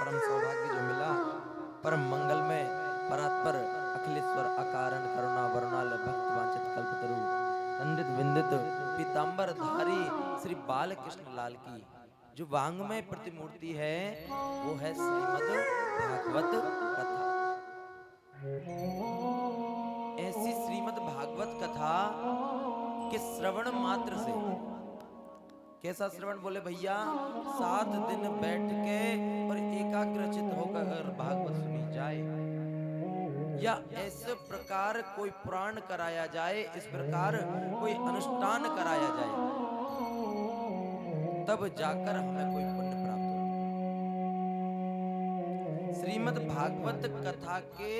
परम सौभाग्य जो मिला, परम मंगल में परात्पर अखिलेश्वर अकारण करुणा वरुणाल भक्त वांछित कल्पतरु पंडित विंदित पीतांबर धारी श्री बाल कृष्ण लाल की जो वांग्मय प्रतिमूर्ति है वो है श्रीमद् भागवत कथा। ऐसी श्रीमद् भागवत कथा के श्रवण मात्र से, कैसा श्रवण बोले भैया, 7 दिन बैठ के और एकाग्रचित होकर भागवत सुनी जाए, या ऐसे प्रकार कोई पुराण कराया जाए, इस प्रकार कोई अनुष्ठान कराया जाए, तब जाकर हमें कोई पुण्य प्राप्त होता। श्रीमद् भागवत कथा के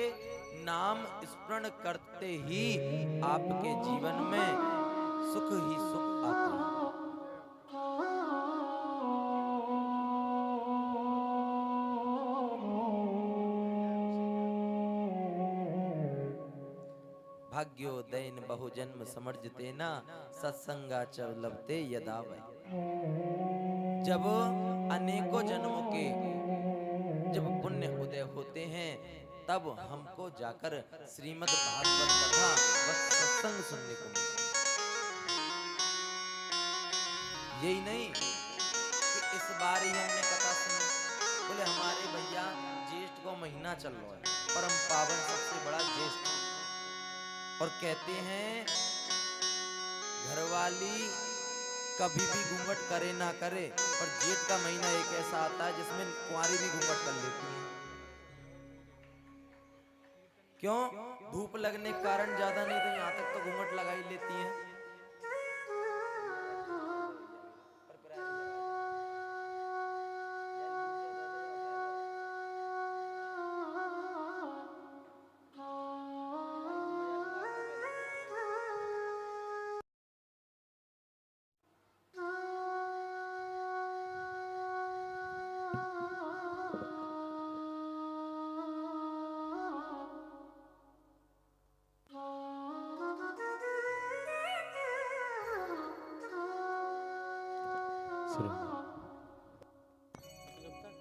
नाम स्मरण करते ही आपके जीवन में सुख ही सुख आते हैं। भाग्योदयन बहुजन्म समर्जिते ना सत्संगा च लभते यदा वै। जब अनेकों जन्मों के जब पुण्य उदय होते हैं तब हमको जाकर श्रीमद् भागवत कथा व सत्संग सुनने को मिलता है। यही नहीं कि इस बार ही हमने कथा सुनी, बोले हमारे भैया ज्येष्ठ को महीना चल रहा है, परम पावन सबसे बड़ा ज्येष्ठ, और कहते हैं घरवाली कभी भी घूंघट करे ना करे, पर जेठ का महीना एक ऐसा आता है जिसमें कुंवारी भी घूंघट कर लेती है। क्यों? धूप लगने के कारण ज्यादा नहीं तो यहाँ तक तो घूंघट लगा ही लेती है।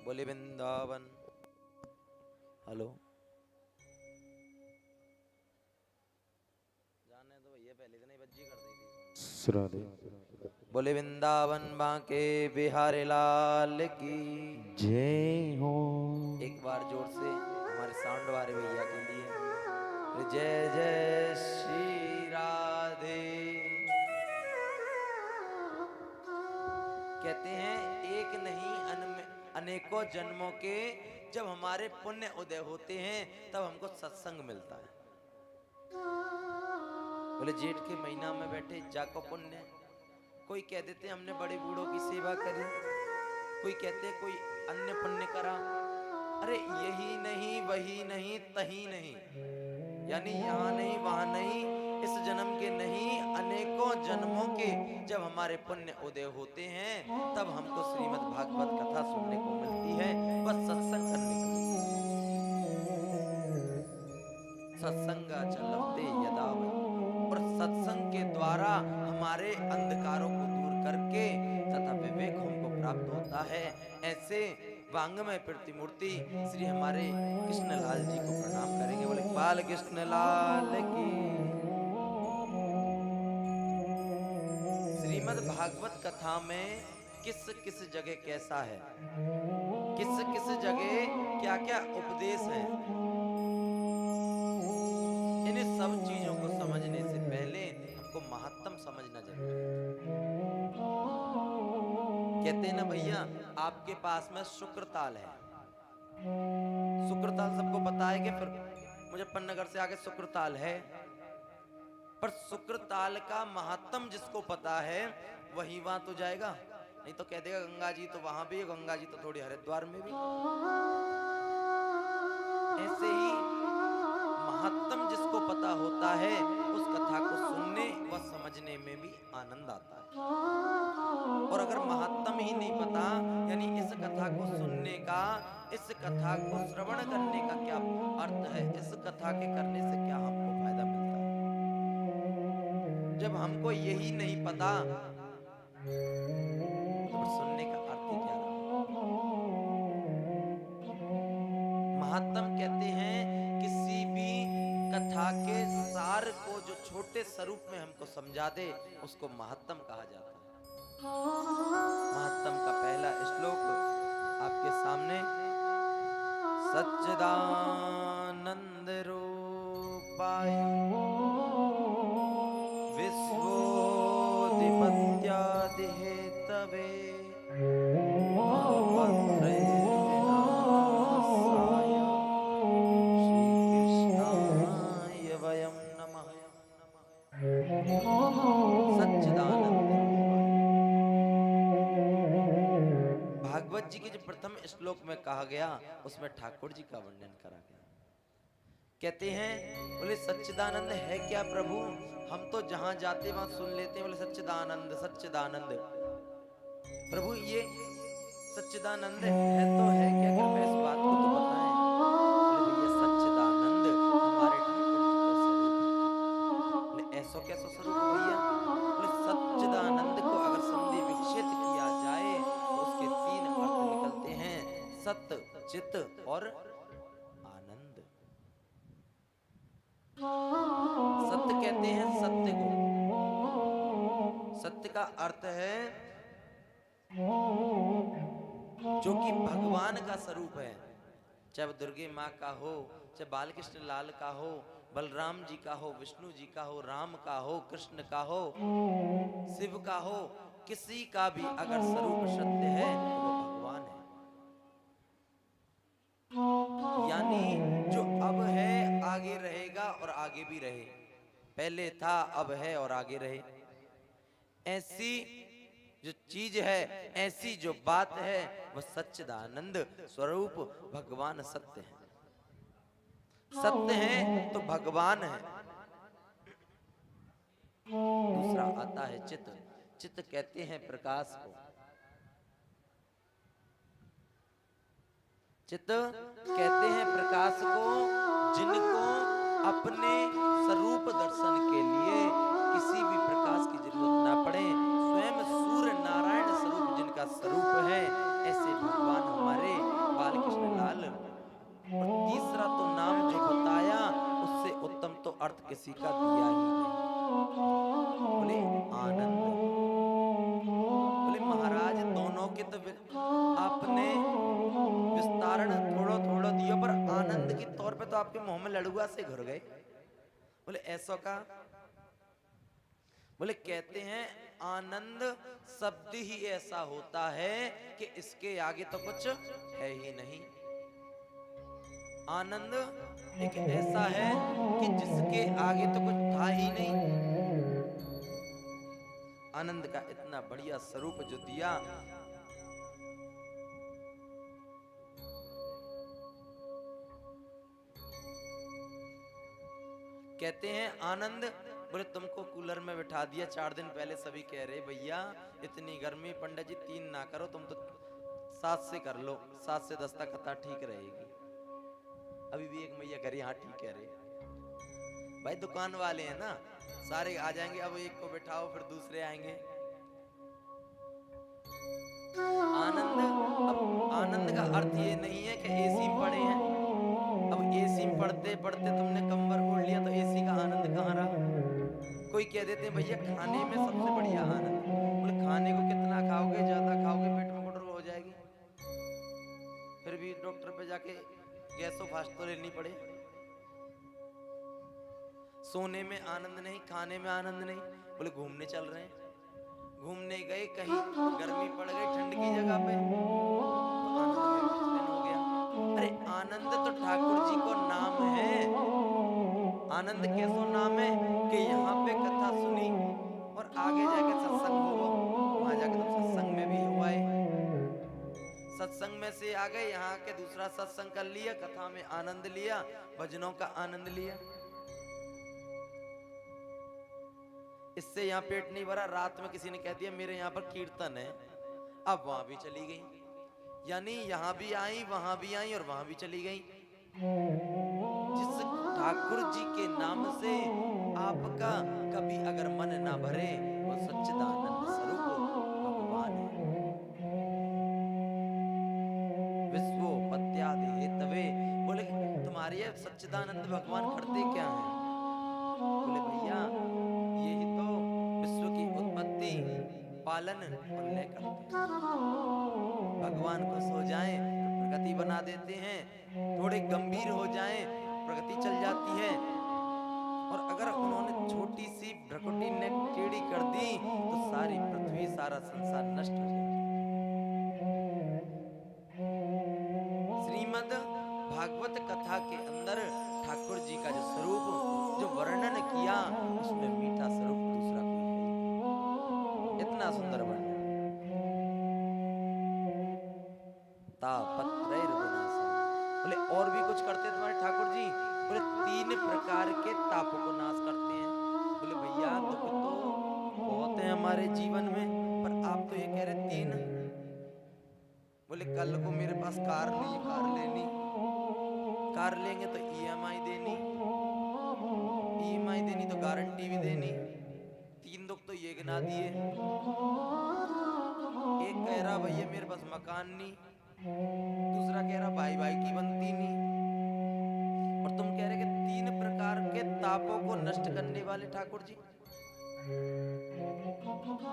बोले वृंदावन। हेलो, जाने तो भैया पहले इतनी बज्जी कर दी थी। बोले वृंदावन बांके बिहारी लाल की जय हो। एक बार जोर से हमारे साउंड वाले भैया के लिए जय जय श्री राधे। कहते हैं एक नहीं अनेकों जन्मों के जब हमारे पुण्य उदय होते हैं तब हमको सत्संग मिलता है। बोले जेठ के महीना में बैठे जाको पुण्य, कोई कह देते हमने बड़े बूढ़ों की सेवा करी, कोई कहते कोई अन्य पुण्य करा। अरे यही नहीं वही नहीं तही नहीं, यानी यहाँ नहीं वहां नहीं, इस जन्म के नहीं अनेकों जन्मों के जब हमारे पुण्य उदय होते हैं तब हमको श्रीमद् भागवत कथा सुनने को मिलती है, बस सत्संग करने को। सत्संगा च लभते यदा वै, और सत्संग के द्वारा हमारे अंधकारों को दूर करके तथा विवेक हमको प्राप्त होता है। ऐसे वांग्मय प्रतिमूर्ति श्री हमारे कृष्णलाल जी को प्रणाम करेंगे। बोले बाल कृष्णलाल की। श्रीमद् भागवत कथा में किस किस जगह कैसा है, किस किस जगह क्या क्या उपदेश है, इन सब चीजों को समझने से पहले हमको महत्तम समझना जरूरी है। कहते हैं ना भैया, आपके पास में शुक्रताल है, शुक्रताल सबको पता है कि फिर मुजफ्फरनगर से आगे शुक्रताल है, पर शुक्रताल का महत्तम जिसको पता है वही वहां तो जाएगा, नहीं तो कह देगा गंगा जी तो वहां भी, गंगा जी तो थोड़ी हरिद्वार में भी। ऐसे ही महत्तम जिसको पता होता है उस कथा को सुनने व समझने में भी आनंद आता है। और अगर महत्तम ही नहीं पता, यानी इस कथा को सुनने का, इस कथा को श्रवण करने का क्या अर्थ है, इस कथा के करने से क्या हमको फायदा मिलता है, जब हमको यही नहीं पता तो सुनने का अर्थ ही क्या रहा। महात्म कहते हैं किसी भी कथा के सार को जो छोटे स्वरूप में हमको समझा दे उसको महात्म कहा जाता है। महात्म का पहला श्लोक आपके सामने। सच्चिदानंद रूपाय विश्वोत्पत्त्यादि हेतवे तापत्रय विनाशाय श्रीकृष्णाय वयं नमः। सच्चिदानंद भागवत जी के जो प्रथम श्लोक में कहा गया उसमें ठाकुर जी का वर्णन करा गया। कहते हैं बोले सच्चिदानंद है क्या प्रभु, हम तो जहां जाते वहां सुन लेते हैं बोले सच्चिदानंद सच्चिदानंद। प्रभु ये सच्चिदानंद है तो है क्या, कृपया इस बात को तो बताएं। बोले भैया सच्चिदानंद हमारे ठाकुर जी का स्वरूप है। बोले ऐसा कैसा स्वरूप है भैया। बोले सच्चिदानंद को अगर संधि विक्षेप किया जाए तो उसके तीन अर्थ निकलते हैं, सत्य चित्त और आनंद। सत्य कहते हैं सत्य को, सत्य का अर्थ है जो कि भगवान का स्वरूप है, चाहे वो दुर्गे माँ का हो, चाहे बालकृष्ण लाल का हो, बलराम जी का हो, विष्णु जी का हो, राम का हो, कृष्ण का हो, शिव का हो, किसी का भी अगर स्वरूप सत्य है तो वो भगवान है। यानी जो अब है आगे रहेगा और आगे भी रहे, पहले था अब है और आगे रहे, ऐसी जो चीज है, ऐसी जो बात है वह सच्चिदानंद स्वरूप भगवान सत्य है। सत्य है तो भगवान है। दूसरा आता है चित्त। चित्त कहते हैं प्रकाश को। चित्त कहते हैं प्रकाश को, जिनको अपने स्वरूप दर्शन के लिए किसी भी प्रकाश की जरूरत ना पड़े, स्वयं सूर्य नारायण स्वरूप जिनका स्वरूप है, ऐसे भगवान हमारे बालकृष्ण लाल। और तीसरा तो नाम जो बताया उससे उत्तम तो अर्थ किसी का दिया ही नहीं। बोले आनंद। बोले महाराज दोनों के तो आपने विस्तारण थोड़ा थोड़ा दिया, पर आनंद के तौर पे तो आपके मुंह में लड़ुआ से घुर गए। बोले ऐसा का। बोले कहते हैं आनंद शब्द ही ऐसा होता है कि इसके आगे तो कुछ है ही नहीं। आनंद एक ऐसा है कि जिसके आगे तो कुछ था ही नहीं। आनंद का इतना बढ़िया स्वरूप जो दिया, कहते हैं आनंद। बोले तुमको कूलर में बिठा दिया 4 दिन पहले, सभी कह रहे भैया इतनी गर्मी, पंडित जी 3 ना करो, तुम तो 7 से कर लो, 7 से 10 तक कथा ठीक रहेगी। अभी भी एक मैया कह रही हाँ ठीक कह रहे भाई, दुकान वाले हैं ना, सारे आ जाएंगे, अब एक को बिठाओ फिर दूसरे आएंगे। आनंद, अब आनंद का अर्थ ये नहीं है कि एसी में पड़े हैं, अब एसी में पढ़ते पढ़ते तुमने कंबल ओढ़ लिया तो एसी का आनंद कहाँ रहा। कोई कह देते हैं भैया खाने में सबसे बढ़िया आनंद। बोले खाने को कितना खाओगे, ज्यादा खाओगे पेट में गुड़गुड़ हो जाएगी, फिर भी डॉक्टर पे जाके गैसो फास्ट तो लेनी पड़े। सोने में आनंद नहीं, खाने में आनंद नहीं। बोले घूमने चल रहे हैं, घूमने गए कहीं गर्मी पड़ गई ठंड की जगह पे तो आनंद में विचलन हो गया। अरे आनंद तो ठाकुर जी को नाम है। आनंद कैसो नाम है कि यहाँ पे कथा सुनी और आगे जाके सत्संग हुआ, वहां जाके तो सत्संग में भी हुआ है, सत्संग में से आ गए, यहाँ के दूसरा सत्संग कर लिया, कथा में आनंद लिया, भजनों का आनंद लिया। इससे यहाँ पेट नहीं भरा। रात में किसी ने कह दिया मेरे यहाँ पर कीर्तन है, अब वहां भी चली गई, यानी यहाँ भी आई, वहां भी आई और वहां भी चली गई। जिस ठाकुर जी के नाम से आपका कभी अगर मन ना भरे, वो सच्चिदानंद स्वरूप भगवान है। विश्वोत्पत्त्यादि हेतवे। बोले हैं सच्चिदानंद भगवान करते क्या हैं? बोले भैया यही तो विश्व की उत्पत्ति पालन और लय करते हैं। भगवान खुश हो जाएं तो प्रगति बना देते हैं, थोड़े गंभीर हो जाएं प्रगति चल जाती है, और अगर उन्होंने छोटी सी भ्रकुटी ने टेढ़ी कर दी तो सारी पृथ्वी सारा संसार नष्ट हो जाएगा। श्रीमद् भागवत कथा के अंदर ठाकुर जी का जो स्वरूप जो वर्णन किया उसमें मीठा स्वरूप दूसरा कोई है ही नहीं। इतना सुंदर वर्णन। बोले और भी कुछ करते तुम्हारे ठाकुर जी? बोले 3 प्रकार के तापों को नाश करते हैं। बोले भैया दुख तो बहुत है हमारे जीवन में, पर आप तो ये कह रहे 3। बोले कल को मेरे पास कार नहीं, कार लेनी, कार लेंगे तो ईएमआई देनी, ईएमआई देनी तो गारंटी भी देनी। 3 दुख तो ये गिना दिए। एक कह रहा भैया मेरे पास मकान नहीं, दूसरा कह रहा भाई भाई की बनती नहीं, और तुम कह रहे कि 3 प्रकार के तापों को नष्ट करने वाले ठाकुर जी।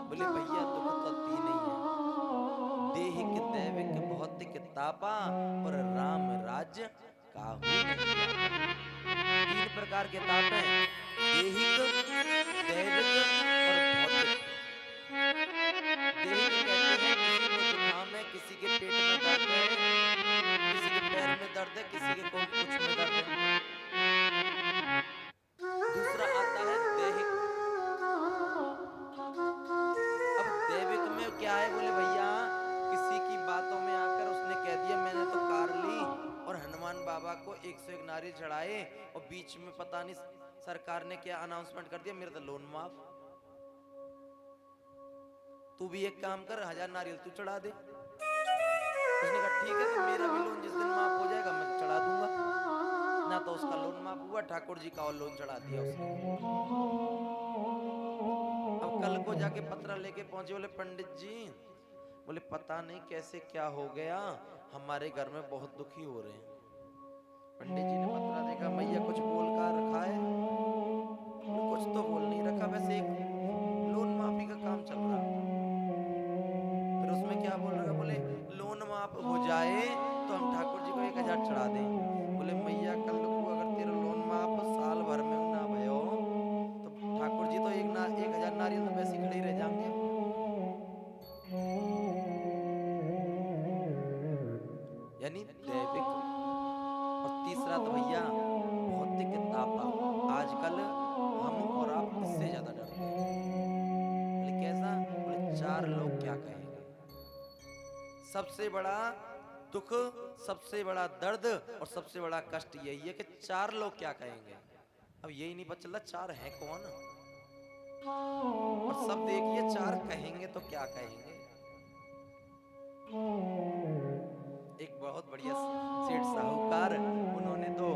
बोले भैया दुख तो 3 ही है, देहिक दैविक भौतिक तापा और राम राज्य काहू नहीं। 3 प्रकार के ताप हैं, देहिक दैविक और भौतिक। देहिक कहते हैं किसी को जुकाम है, किसी के पेट में दर्द है, किसी के पैर में दर्द है, किसी के कुछ में दर्द है। दूसरा आता है दैहिक। अब दैविक में क्या है? बोले भैया किसी की बातों में आकर उसने कह दिया मैंने तो कार ली, और हनुमान बाबा को 101 नारियल चढ़ाए, और बीच में पता नहीं सरकार ने क्या अनाउंसमेंट कर दिया मेरा तो लोन माफ। तू भी एक काम कर, 1000 नारियल तू चढ़ा दे। उसने कहा ठीक है, तो मेरा भी लोन जिस दिन माफ हो जाएगा मैं चढ़ा दूंगा ना। तो उसका लोन माफ हुआ, ठाकुर जी का और लोन चढ़ा दिया उसने। अब कल को जाके पत्र लेके पहुंचे, बोले पंडित जी, बोले पता नहीं कैसे क्या हो गया, हमारे घर में बहुत दुखी हो रहे हैं। पंडित जी ने पत्र देखा, मैया कुछ बोल कर रखा है? कुछ तो बोल नहीं रखा, वैसे एक लोन माफी का काम चल रहा है। फिर उसमें क्या बोल रहा है? बोले लोन माफ हो जाए तो हम ठाकुर जी को 1000 चढ़ा दें। बोले मैया कल को अगर तेरा लोन माफ साल भर में ना भयो तो ठाकुर जी तो 1000 नारियल तो वैसे खड़े रह जाएंगे। यानी दैविक। और तीसरा तो भैया भौतिक तापा। आजकल हम और आप इससे ज्यादा डरते हैं। बोले कैसा? बोले 4 लोग क्या कहेंगे। सबसे बड़ा दुख, सबसे बड़ा दर्द और सबसे बड़ा कष्ट यही है कि 4 लोग क्या कहेंगे। अब यही नहीं पता चला 4 है कौन, और सब देखिए 4 कहेंगे तो क्या कहेंगे। एक बहुत बढ़िया सेठ साहूकार, उन्होंने तो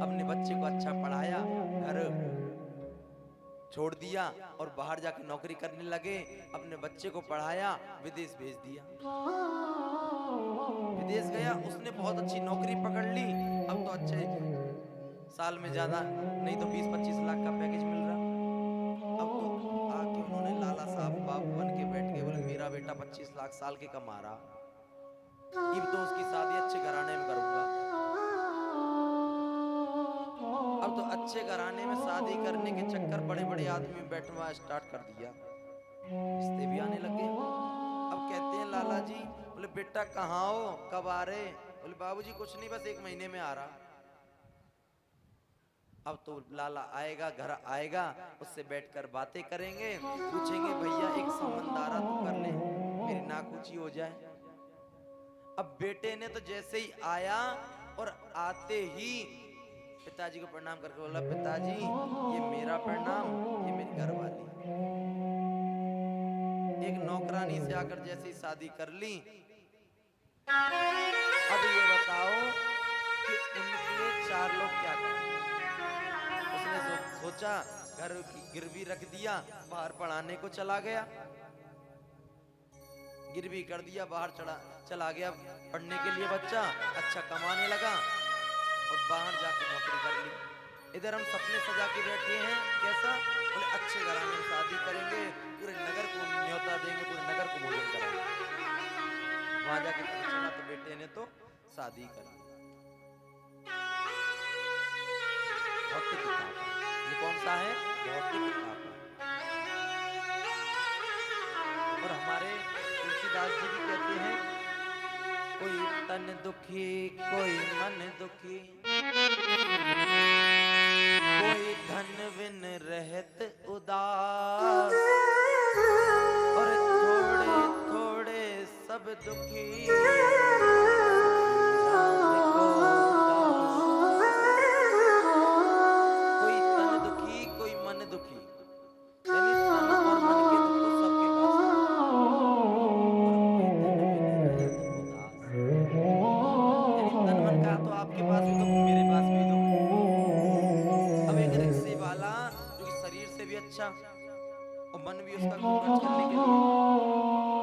अपने बच्चे को अच्छा पढ़ाया, घर छोड़ दिया और बाहर जाके नौकरी करने लगे। अपने बच्चे को पढ़ाया, विदेश भेज दिया। विदेश गया, उसने बहुत अच्छी नौकरी पकड़ ली। अब तो अच्छे साल में ज्यादा नहीं तो 20-25 लाख का पैकेज मिल रहा। अब तो आके उन्होंने लाला साहब बाबू बन के बैठ के बोले मेरा बेटा 25 लाख साल के कमा रहा, अब तो उसकी शादी अच्छे घराने में करूंगा। अब तो अच्छे घराने में शादी करने के चक्कर बड़े बड़े आदमी बैठवा स्टार्ट कर दिया, रिश्ते भी आने लगे। अब कहते हैं लाला जी, बोले बेटा कहाँ हो, कब आ रहे? बोले बाबूजी कुछ नहीं, बस 1 महीने में आ रहा। अब तो लाला आएगा, घर आएगा, उससे बैठकर बातें करेंगे, पूछेंगे भैया एक संबंध आ रहा तो कर ले, मेरी नाक ऊंची हो जाए। अब बेटे ने तो जैसे ही आया और आते ही पिताजी को प्रणाम करके बोला पिताजी ये मेरा प्रणाम, ये मेरी घरवाली। एक नौकरानी से आकर जैसे ही शादी कर ली। अब ये बताओ कि उनके 4 लोग क्या करेंगे। उसने सोचा घर की गिरवी रख दिया, बाहर पढ़ाने को चला गया, गिरवी कर दिया, बाहर चला गया पढ़ने के लिए। बच्चा अच्छा कमाने लगा, और बाहर जाके नौकरी कर ली। इधर हम सपने सजा के बैठे हैं, कैसा? बोले अच्छे घराने में शादी करेंगे, पूरे नगर को न्योता देंगे, पूरे नगर को भोजन कराएंगे। वहां जाके पता चला तो बेटे ने तो शादी करी। भौतिक तापा, ये कौन सा है? भौतिक तापा। और हमारे तुलसीदास जी भी कहते हैं, कोई तन दुखी कोई मन दुखी, कोई धन बिन रहत उदास, और थोड़े थोड़े सब दुखी, राम को दास। कोई तन दुखी कोई मन दुखी, यानी तन और मन के दुख तो सबके पास है, तन मन का तो आपके पास भी दुख, मेरे पास भी दुख। अब एक रिक्शे वाला जो कि शरीर से भी अच्छा और मन भी उसका खूब खर्च करने के लिए,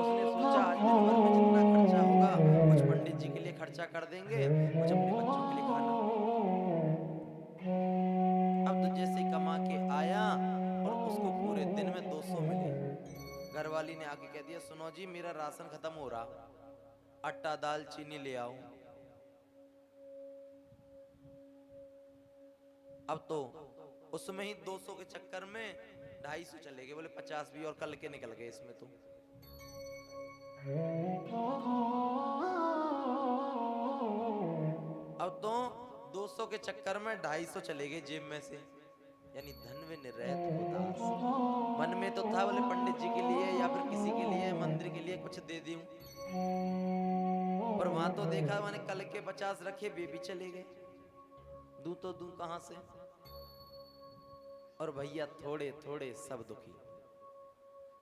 उसने सोचा आज दिन भर में जितना खर्चा होगा कुछ पंडित जी के लिए खर्चा कर देंगे, कुछ अपने बच्चों के लिए खाना। अब तो जैसे कमा के आया और उसको पूरे दिन में 200 मिले, घरवाली ने आके कह दिया, सुनो जी मेरा राशन खत्म हो रहा, आटा दाल चीनी ले आओ। अब तो उसमें ही 200 के चक्कर में 250 चले गए, बोले 50 भी और कल के निकल गए इसमें तो। अब तो 200 के चक्कर में 250 चले गए जेब में से, यानी धन में रहत उदास। मन में तो था बोले पंडित जी के लिए या फिर किसी के लिए मंदिर के लिए कुछ दे दूं, पर वहां तो देखा मैंने कल के 50 रखे, बेबी चले गए, दूं तो दूं कहां से। और भैया थोड़े थोड़े सब दुखी।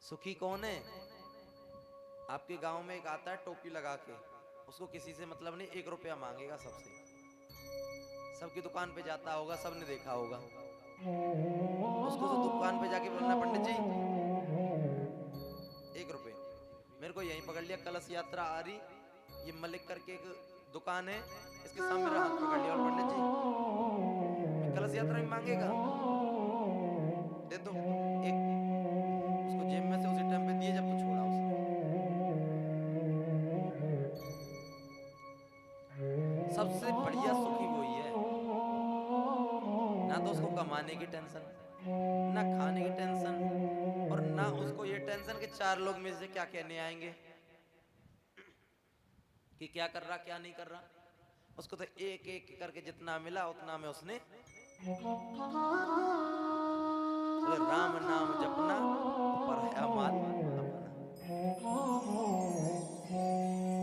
सुखी कौन है? आपके गांव में एक आता है टोपी लगा के, उसको किसी से मतलब नहीं, 1 रुपया मांगेगा सबसे, सबकी दुकान पे जाता होगा, सबने देखा होगा उसको। तो दुकान पे जाके बोलना, पंडित जी 1 रुपये, मेरे को यहीं पकड़ लिया, कलश यात्रा आ रही, ये मलिक करके एक दुकान है, इसके सामने मेरा हाथ पकड़ लिया, और पंडित जी कलश यात्रा में मांगेगा, दे दो एक। उसको जेब में से उसी टाइम पे दिए जब तो छोड़ा उसने। सबसे बढ़िया सुखी वही है, ना तो उसको कमाने की टेंशन, ना खाने की टेंशन, और ना उसको ये टेंशन कि 4 लोग में से क्या कहने आएंगे कि क्या कर रहा क्या नहीं कर रहा। उसको तो एक एक करके जितना मिला उतना में उसने राम नाम जपना, ऊपर है माल अपना।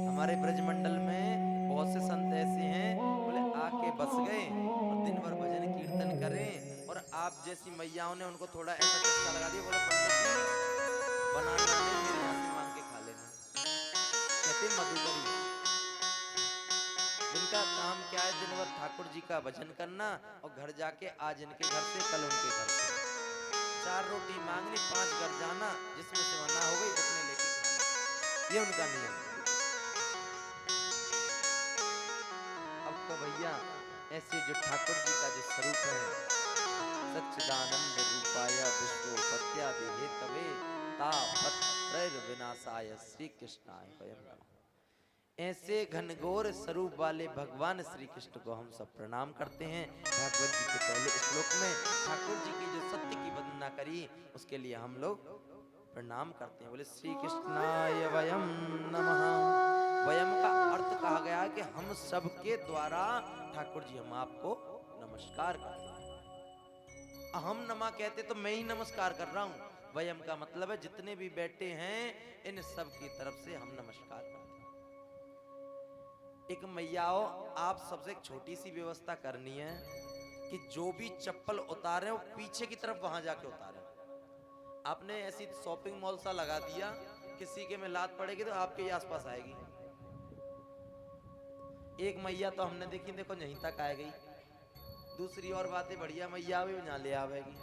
हमारे ब्रजमंडल में बहुत से संत ऐसे हैं, बोले आके बस गए और दिन भर भजन कीर्तन करें, और आप जैसी मैयाओं ने उनको थोड़ा ऐसा चस्का लगा दिया, बोला पंडित जी बनाना नहीं, मेरे यहाँ से मांग के खा लेना। कहते मधुकरी, जिनका काम क्या है दिन भर ठाकुर जी का भजन करना, और घर जाके आज इनके घर से कल उनके घर से 4 रोटी मांगनी, 5 घर जाना, जिसमें से मना हो गई उतने लेके खाना, ये उनका नियम। अब तो भैया ऐसे जो ठाकुर जी का जो स्वरूप है, सच्चिदानंद रूपाय विश्वोपत्यादि हेतवे तापत्रय विनाशाय श्री कृष्णाय वयं नमः। ऐसे घनघोर स्वरूप वाले भगवान श्री कृष्ण को हम सब प्रणाम करते हैं। भागवत जी के पहले श्लोक में ठाकुर जी की जो सत्य की वंदना करी, उसके लिए हम लोग प्रणाम करते हैं। बोले श्री कृष्णाय वयं नमः। वयम का अर्थ कहा गया कि हम सबके द्वारा ठाकुर जी हम आपको नमस्कार करते हैं। अहम नमा कहते तो मैं ही नमस्कार कर रहा हूं, वयम का मतलब है जितने भी बैठे हैं इन सब की तरफ से हम नमस्कार करते हैं। एक मैयाओ, आप सबसे एक छोटी सी व्यवस्था करनी है कि जो भी चप्पल उतारे वो पीछे की तरफ वहां जाके उतारे। आपने ऐसी शॉपिंग मॉल सा लगा दिया, किसी के में लात पड़ेगी तो आपके ही आसपास आएगी। एक मैया तो हमने देखी, देखो यहीं तक आ गई, दूसरी और बातें बढ़िया मैया भी यहाँ ले आवेगी।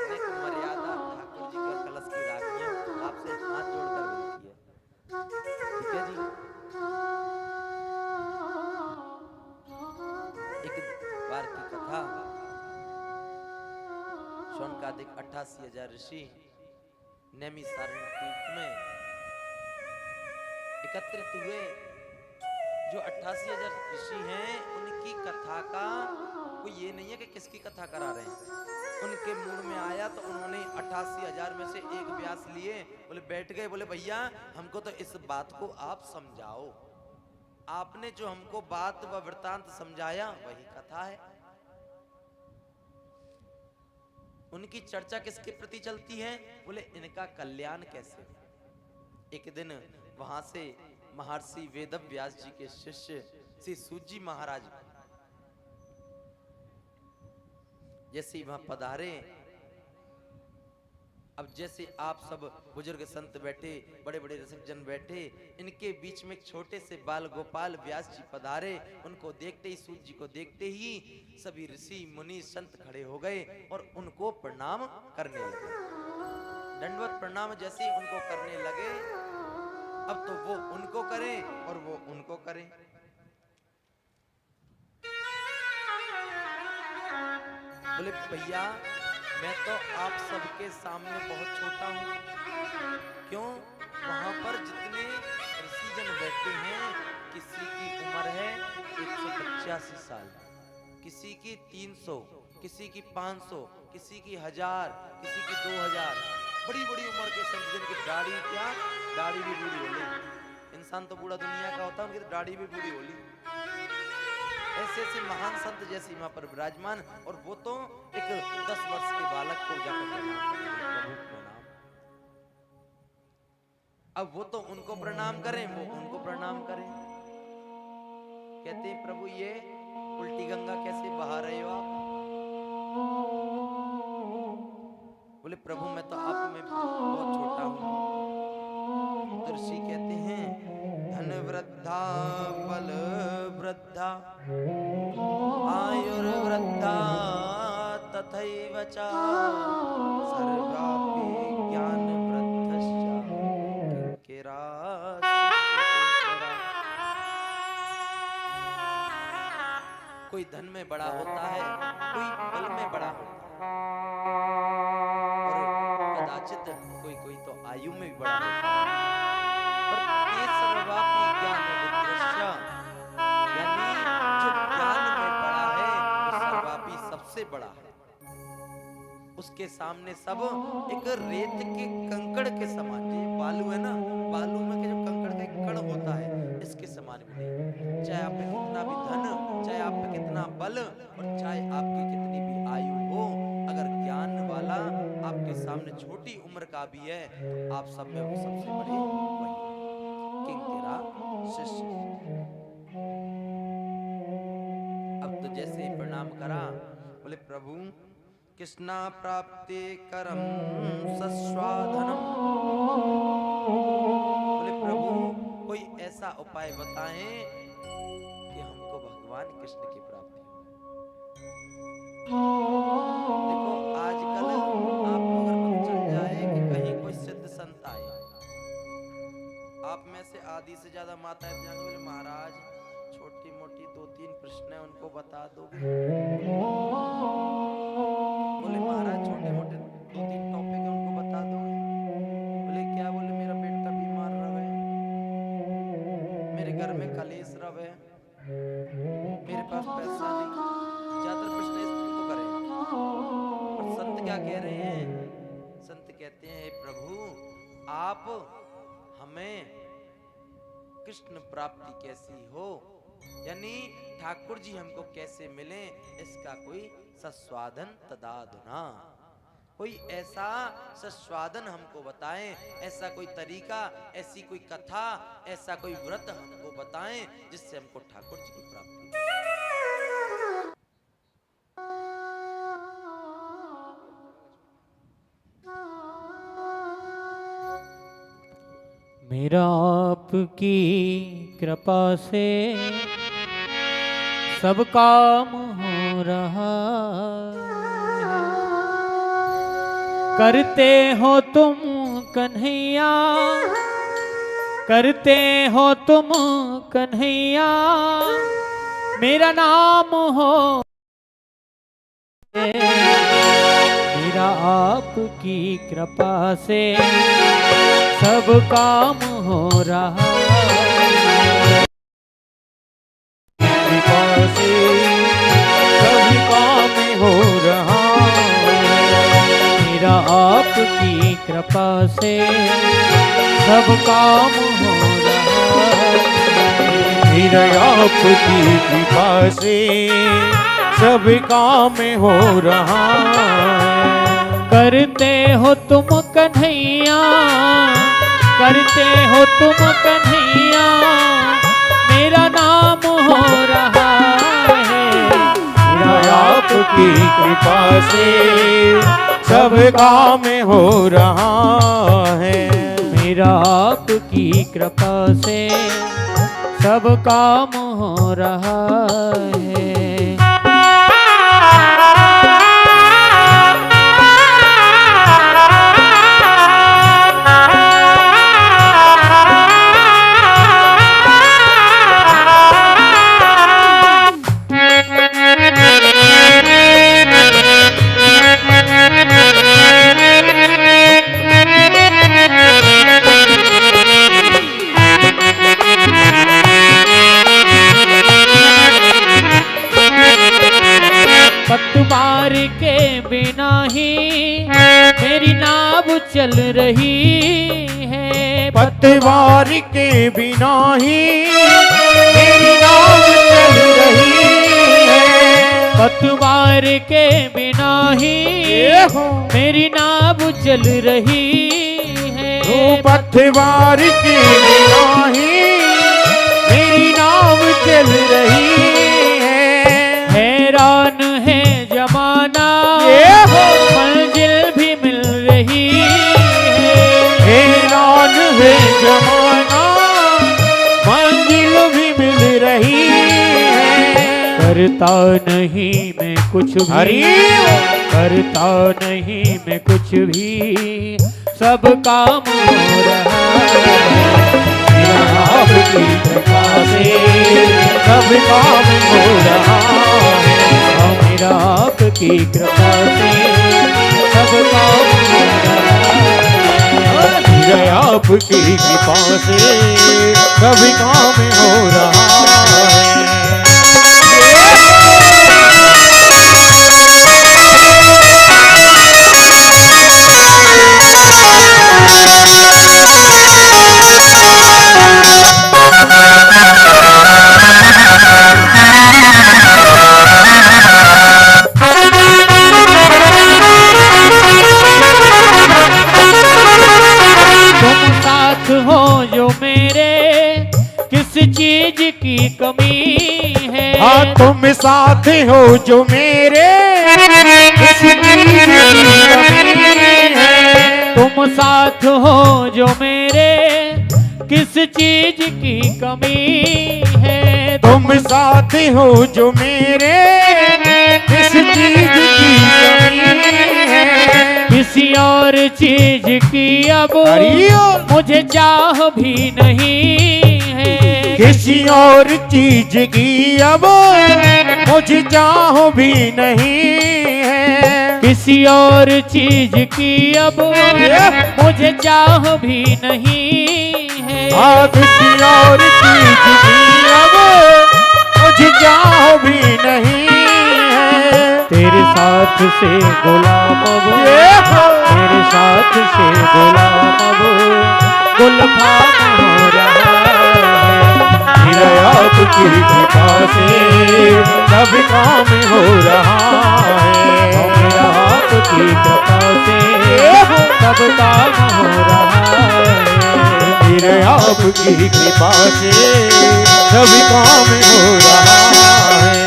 देखो मर्यादा ठाकुर जी का कलश की राखियां आपसे हाथ जोड़कर मिलती है, ठीक है जी। बार की कथा। शौनकादिक 88,000 ऋषि नैमिषारण्य तीर्थ में एकत्रित हुए। जो 88,000 ऋषि हैं उनकी कथा का कोई ये नहीं है कि किसकी कथा करा रहे हैं। उनके मूड में आया तो उन्होंने 88,000 में से एक व्यास लिए, बोले बैठ गए, बोले भैया हमको तो इस बात को आप समझाओ। आपने जो हमको बात व वृतांत समझाया वही कथा है। उनकी चर्चा किसके प्रति चलती है? बोले इनका कल्याण कैसे। एक दिन वहां से महर्षि वेदव्यास जी के शिष्य श्री सूत जी महाराज जैसे वहां पधारे, अब जैसे आप सब बुजुर्ग संत बैठे, बड़े बड़े रसिक जन बैठे, इनके बीच में एक छोटे से बाल गोपाल व्यास जी पधारे। उनको देखते ही, सूत जी को देखते ही सभी ऋषि मुनि संत खड़े हो गए और उनको प्रणाम करने लगे। दंडवत प्रणाम जैसे ही उनको करने लगे, अब तो वो उनको करें और वो उनको करें। बोले भैया मैं तो आप सबके सामने बहुत छोटा हूं। क्यों? वहां पर जितने ऋषि जन बैठे हैं, किसी की उम्र है 185 साल, किसी की 300, किसी की 500, किसी की 1000, किसी की 2000। बड़ी बड़ी उम्र के संत जन की दाढ़ी क्या, दाढ़ी भी बूढ़ी हो ली। इंसान तो बूढ़ा दुनिया का होता है, उनकी तो दाढ़ी भी बूढ़ी हो ली। ऐसे ऐसे महान संत जैसे वहां पर विराजमान, और वो तो एक 10 वर्ष के बालक को जाकर प्रणाम प्रभु प्रणाम। अब वो तो उनको प्रणाम करें, वो उनको प्रणाम करें। कहते हैं प्रभु ये उल्टी गंगा कैसे बहा रहे हो आप? बोले प्रभु मैं तो आप में बहुत छोटा हूं। तो ऋषि कहते हैं धन वृद्धा बल वृद्धा आयुर्वृद्धा तथैव च सर्वापि ज्ञान वृद्धश्च किंकिराः। कोई धन में बड़ा होता है, कोई बल में बड़ा होता है, और कदाचित कोई कोई तो आयु में भी बड़ा होता है। पर ये सर्वापि ज्ञान वृद्धश्च, यानी जो ज्ञान में बड़ा है वो सर्वापि सबसे बड़ा है। उसके सामने सब एक रेत के कंकड़ के समान। ये बालू है ना, बालू में के जो कंकड़ का एक कण होता है, इसके समान भी नहीं। चाहे आप में कितना भी धन, चाहे आप में कितना बल, और चाहे आपकी कितनी भी आयु हो, अगर ज्ञान वाला आपके सामने छोटी उम्र का भी है तो आप सब में वो सबसे बड़े वही किंकिरा शिष्य। अब तो जैसे प्रणाम करा, बोले प्रभु कृष्णा प्राप्ते करम सस्वाधनम। बोले प्रभु कोई ऐसा उपाय बताएं कि हमको भगवान कृष्ण की प्राप्ति हो। देखो आजकल आपको अगर पता चल जाए कि कहीं कोई सिद्ध संत आए, आप में से आधी से ज्यादा माताएं जाएंगे, बोले महाराज छोटी मोटी 2-3 प्रश्न है उनको बता दोगे? बोले महाराज छोटे मोटे 2-3 टॉपिक है उनको बता दोगे? बोले क्या? बोले मेरा बेटा बीमार रहे, मेरे घर में कलेश रहे, मेरे पास पैसा नहीं। ज्यादातर प्रश्न इसमें तो करें, और संत क्या कह रहे हैं? संत कहते हैं प्रभु आप हमें कृष्ण प्राप्ति कैसी हो, यानी ठाकुर जी हमको कैसे मिले, इसका कोई सस्वादन तदाधुना, कोई ऐसा सस्वादन हमको बताएं, ऐसा कोई तरीका, ऐसी कोई कथा, ऐसा कोई व्रत हमको बताएं जिससे हमको ठाकुर जी की प्राप्ति हो। मेरा आपकी कृपा से सब काम हो रहा है। करते हो तुम कन्हैया, करते हो तुम कन्हैया, मेरा नाम हो आपकी कृपा से सब काम हो रहा है। कृपा से सभी काम हो रहा है। मेरा आपकी कृपा से सब काम हो रहा है। मेरा आपकी कृपा से सब काम हो रहा है। करते हो तुम कन्हैया, करते हो तुम कन्हैया, मेरा नाम हो रहा है। मेरा आपकी कृपा से सब काम हो रहा है। मेरा आपकी कृपा से सब काम हो रहा है। पतवार के बिना ही मेरी नाव चल रही है। पतवार के बिना ही मेरी नाव चल रही है। पतवार के बिना ही मेरी नाव चल रही है। पतवार के बिना ही मेरी नाव चल रही है। हैरान है जमाना, मंजिल भी मिल रही है। हैरान है जमाना, मंजिल भी मिल रही है। करता नहीं मैं कुछ भी, करता नहीं मैं कुछ भी, सब काम हो रहा है। मेरा आपकी कृपा से सब काम हो रहा है। मेरा आपकी कृपा से सब काम हो रहा है। मेरा आपकी कृपा से सब काम हो रहा है। हो जो मेरे किस चीज की कमी है। हाँ तुम साथ हो जो मेरे किस चीज की कमी है। तुम साथ हो जो मेरे किस चीज की कमी है। तुम साथ हो जो मेरे किस चीज की कमी है। किसी और चीज की अब मुझे चाह भी नहीं है। किसी और चीज की अब मुझे चाह भी नहीं है। किसी और चीज की अब मुझे चाह भी नहीं है। किसी और चीज की अब मुझे चाह भी नहीं है। तेरे साथ से गुलाम वो, तेरे साथ से गुलाम वो गुलफाम हो रहा है। मेरा आपकी कृपा से सब काम हो रहा है। मेरा आपकी कृपा से सब काम हो रहा है। मेरे आपकी कृपा से सब काम हो रहा है।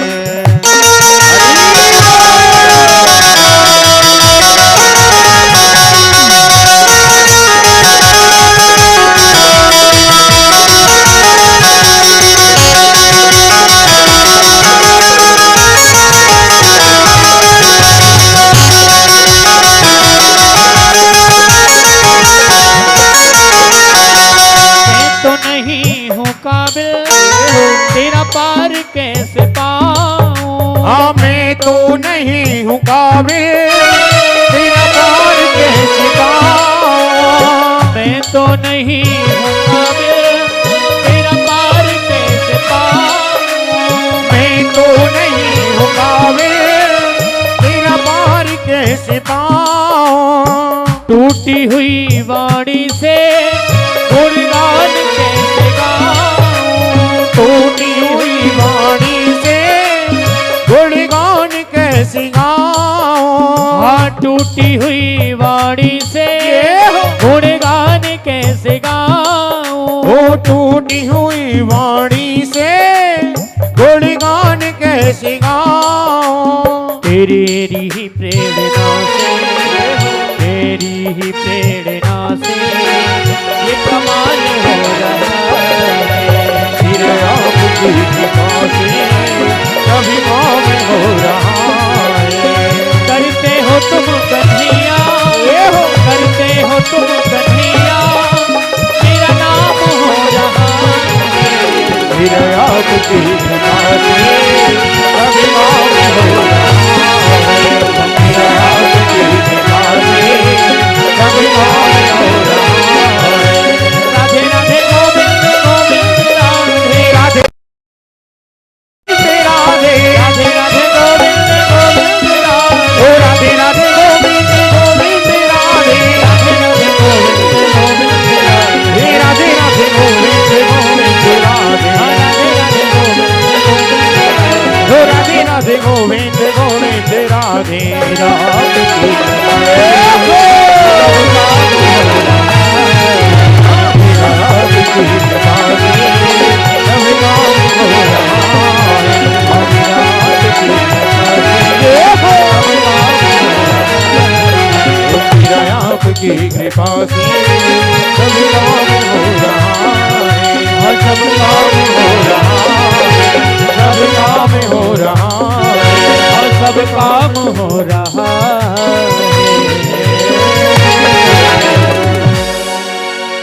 तेरा पार कैसे पाऊं। हाँ मैं तो नहीं हूँ काबिल, तेरा पार टूटी हुई वाणी से गुणगान कैसे गाऊं, टूटी हुई वाणी से गुणगान कैसे गाऊं। हाँ टूटी हुई वाणी से गुणगान कैसे गाऊं, ओ टूटी हुई वाणी से गुणगान कैसे गाऊं। तेरी ही प्रेरणा से, तेरी ही प्रेरणा से ये कमाल हो रहा है। तेरे आपकी कृपा से कभी काम हो रहा है। करते हो तुम कन्हैया, करते हो तुम कन्हैया, मेरा नाम हो रहा है। तेरे आपकी कृपा से कभी काम हो रहा है। तेरे आपकी कृपा से कभी काम हो रहा है। राधे राधे गोविंद गोविंद राधे राधे राधे राधे राधे गोविंद गोविंद राधे। ओ राधे राधे गोविंद गोविंद राधे। राधे राधे गोविंद गोविंद राधे। हे राधे राधे गोविंद गोविंद राधे। राधे राधे गोविंद गोविंद राधे। हो राधे राधे गोविंद गोविंद राधे। रात की रात की कृपा से कभी काम हो रहा है। रात की कृपा से कभी काम हो रहा है। आपकी कृपा से कभी काम हो रहा है। और सब काम हो रहा है। सब काम हो रहा है। और सब काम हो रहा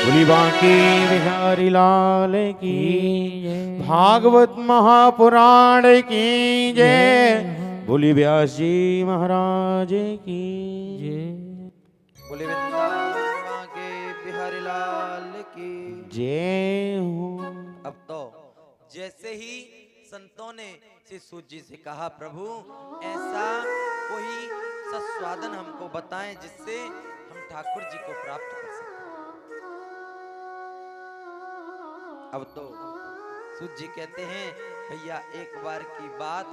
बोली बांके बिहारी लाल की है। भागवत महापुराण की जय। बोली व्यास जी महाराज की बोले वृंदावन के बिहारी लाल की। जय हो। अब तो जैसे ही संतों ने श्री सूत जी से कहा, प्रभु ऐसा कोई सस्वादन हमको बताएं जिससे हम ठाकुर जी को प्राप्त कर सकें। अब तो सूत जी कहते हैं, भैया एक बार की बात,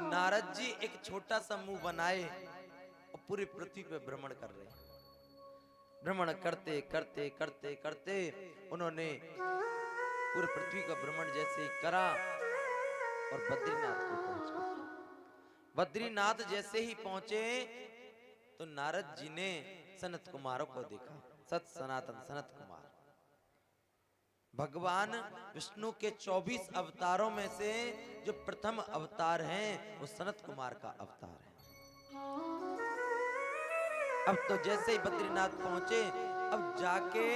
नारद जी एक छोटा सा मुंह बनाए और पूरी पृथ्वी पे भ्रमण कर रहे हैं। भ्रमण करते करते करते करते उन्होंने पूरी पृथ्वी का भ्रमण जैसे ही करा और बद्रीनाथ को पहुंच गए। बद्रीनाथ जैसे ही पहुंचे तो नारद जी ने सनत कुमारों को देखा। सत सनातन सनत कुमार भगवान विष्णु के 24 अवतारों में से जो प्रथम अवतार हैं वो सनत कुमार का अवतार है। अब तो जैसे ही बद्रीनाथ पहुंचे, अब जाके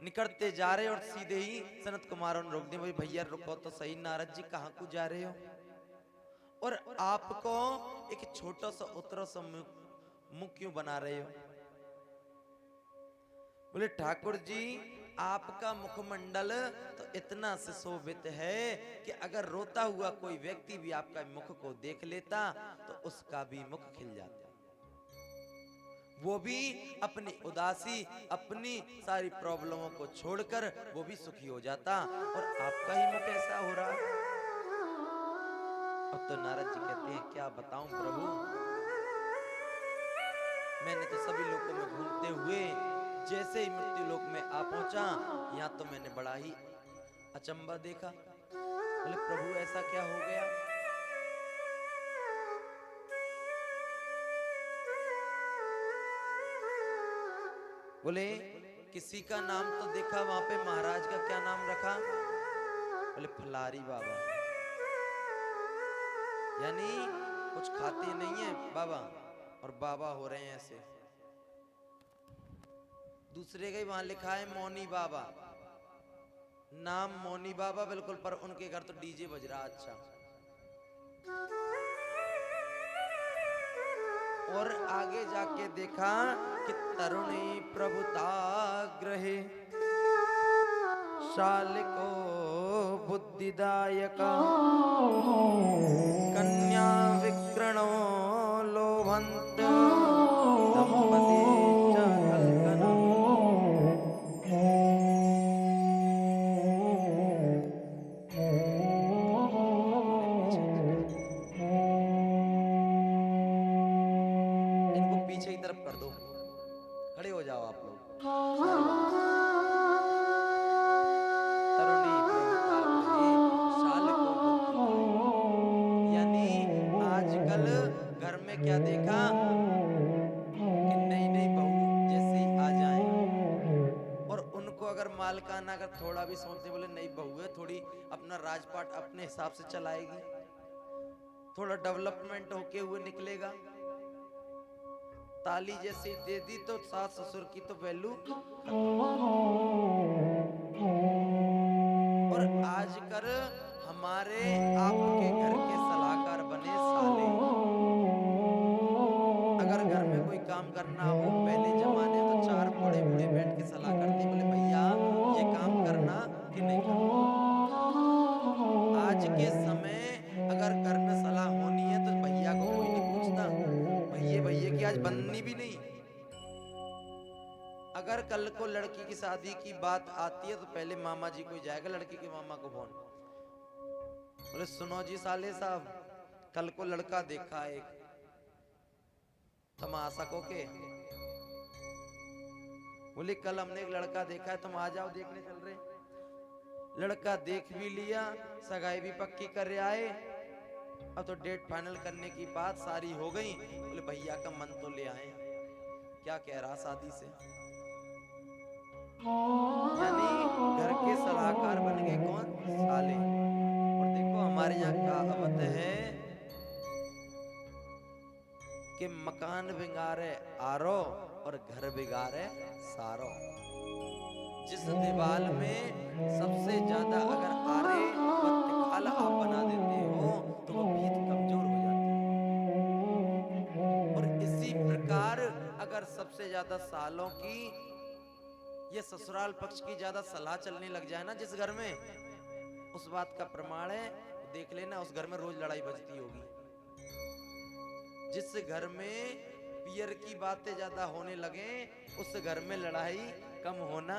निकलते जा रहे और सीधे ही सनत कुमारों ने रोक दिया, भाई भैया रुको तो सही, नारद जी कहाँ को जा रहे हो और आपको एक छोटा सा उतरा सा मुंह क्यों बना रहे हो। बोले ठाकुर जी आपका मुखमंडल तो इतना सुशोभित है कि अगर रोता हुआ कोई व्यक्ति भी आपका मुख को देख लेता तो उसका भी मुख खिल जाता, वो भी अपनी उदासी अपनी सारी प्रॉब्लमों को छोड़कर वो भी सुखी हो जाता, और आपका ही मुख ऐसा हो रहा। अब तो नारद जी कहते हैं क्या बताऊं प्रभु, मैंने तो सभी लोगों में घूमते हुए जैसे ही मृत्यु लोक में आ पहुंचा, यहाँ तो मैंने बड़ा ही अचंबा देखा। बोले प्रभु ऐसा क्या हो गया। बोले किसी का नाम तो देखा वहां पे, महाराज का क्या नाम रखा। बोले फलारी बाबा, यानी कुछ खाते नहीं है बाबा और बाबा हो रहे हैं ऐसे। दूसरे का ही वहां लिखा है मौनी बाबा, नाम मौनी बाबा बिल्कुल, पर उनके घर तो डीजे बज रहा। अच्छा, और आगे जाके देखा कि तरुणी प्रभुताग्रहे शालिको बुद्धिदायका कन्या विक्रणो लोभंत हो जाओ आप लोग। तरुणी प्रभुता भई, शाल को बुद्धि पाई। यानी आजकल घर में क्या देखा कि नई नई बहू जैसे ही आ जाए और उनको अगर मालकाना अगर थोड़ा भी सोचते बोले नई बहू है, थोड़ी अपना राजपाट अपने हिसाब से चलाएगी, थोड़ा डेवलपमेंट होके हुए निकलेगा, ताली जैसी दे दी तो सास ससुर की तो वैल्यू। और आजकल हमारे आपके घर के सलाहकार बने साले, अगर घर में कोई काम करना हो, पहले जमाने में तो चार बड़े बूढ़े बैठ के सलाह करते, बोले भैया ये काम करना कि नहीं करना। आज के समय अगर घर में सलाह होनी है तो भैया को कोई नहीं पूछता, भैया की आज बननी भी नहीं। अगर कल को लड़की की शादी की बात आती है तो पहले मामा जी को जाएगा, लड़की के मामा को फोन, बोले सुनो जी साले साहब, कल को लड़का देखा एक, तुम आ सको के? बोले कल हमने एक लड़का देखा है, तुम आ जाओ, देखने चल रहे। लड़का देख भी लिया, सगाई भी पक्की कर आए, अब तो डेट फाइनल करने की बात सारी हो गई। बोले भैया का मन तो ले आए, क्या कह रहा शादी से। यानी घर के सलाहकार बन गए कौन? साले। और देखो हमारे यहाँ कहावत है कि मकान बिगाड़े आरो और घर बिगाड़े सारो। जिस दीवार में सबसे ज्यादा अगर आरे व तिखाल आप बना देते हो तो वो भीत कमजोर हो जाती है। और इसी प्रकार अगर सबसे ज्यादा सालों की ये ससुराल पक्ष की ज्यादा सलाह चलने लग जाए ना जिस घर में, उस बात का प्रमाण है, देख लेना उस घर में रोज लड़ाई बजती होगी। जिस घर में पियर की बातें ज्यादा होने लगे उस घर में लड़ाई कम होना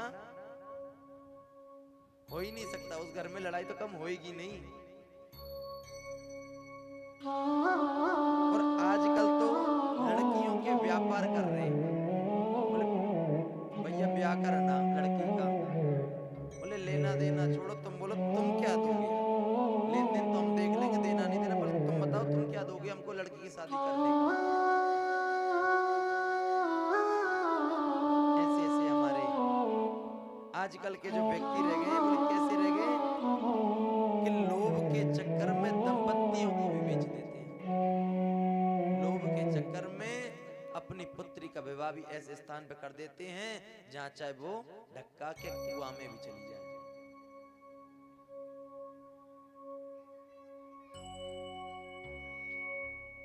हो ही नहीं सकता, उस घर में लड़ाई तो कम होएगी नहीं। और आजकल तो लड़कियों के व्यापार कर रहे हैं, बोले भैया ब्याह करना लड़की का, बोले लेना देना छोड़ो, तुम बोलो तुम क्या दोगे, लेन देन तो हम देख लेंगे, देना नहीं देना, पर तुम बताओ तुम क्या दोगे हमको लड़की की शादी करने का। ऐसे ऐसे हमारे आजकल के जो व्यक्ति रह गए, बोले कैसे रह गए कि लोभ के चक्कर में दंपतियों को भी बेच देते हैं। लोभ के चक्कर में अपनी पुत्री का विवाह भी ऐसे स्थान पे कर देते हैं जहां चाहे वो ढक्का के कुआं में भी चली जाए।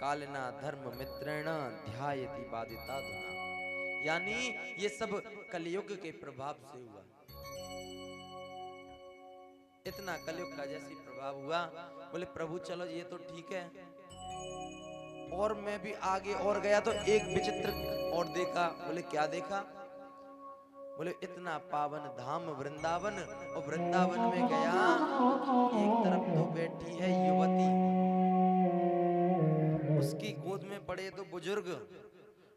कालना धर्म मित्रेण ध्यायति बाधिता धुना। यानी ये सब कलयुग के प्रभाव से हुआ। इतना कलयुग का जैसी प्रभाव हुआ, बोले प्रभु चलो ये तो ठीक है, और मैं भी आगे और गया तो एक विचित्र और देखा। बोले क्या देखा? बोले इतना पावन धाम वृंदावन, और वृंदावन में गया, एक तरफ तो बैठी है युवती, उसकी गोद में पड़े दो बुजुर्ग,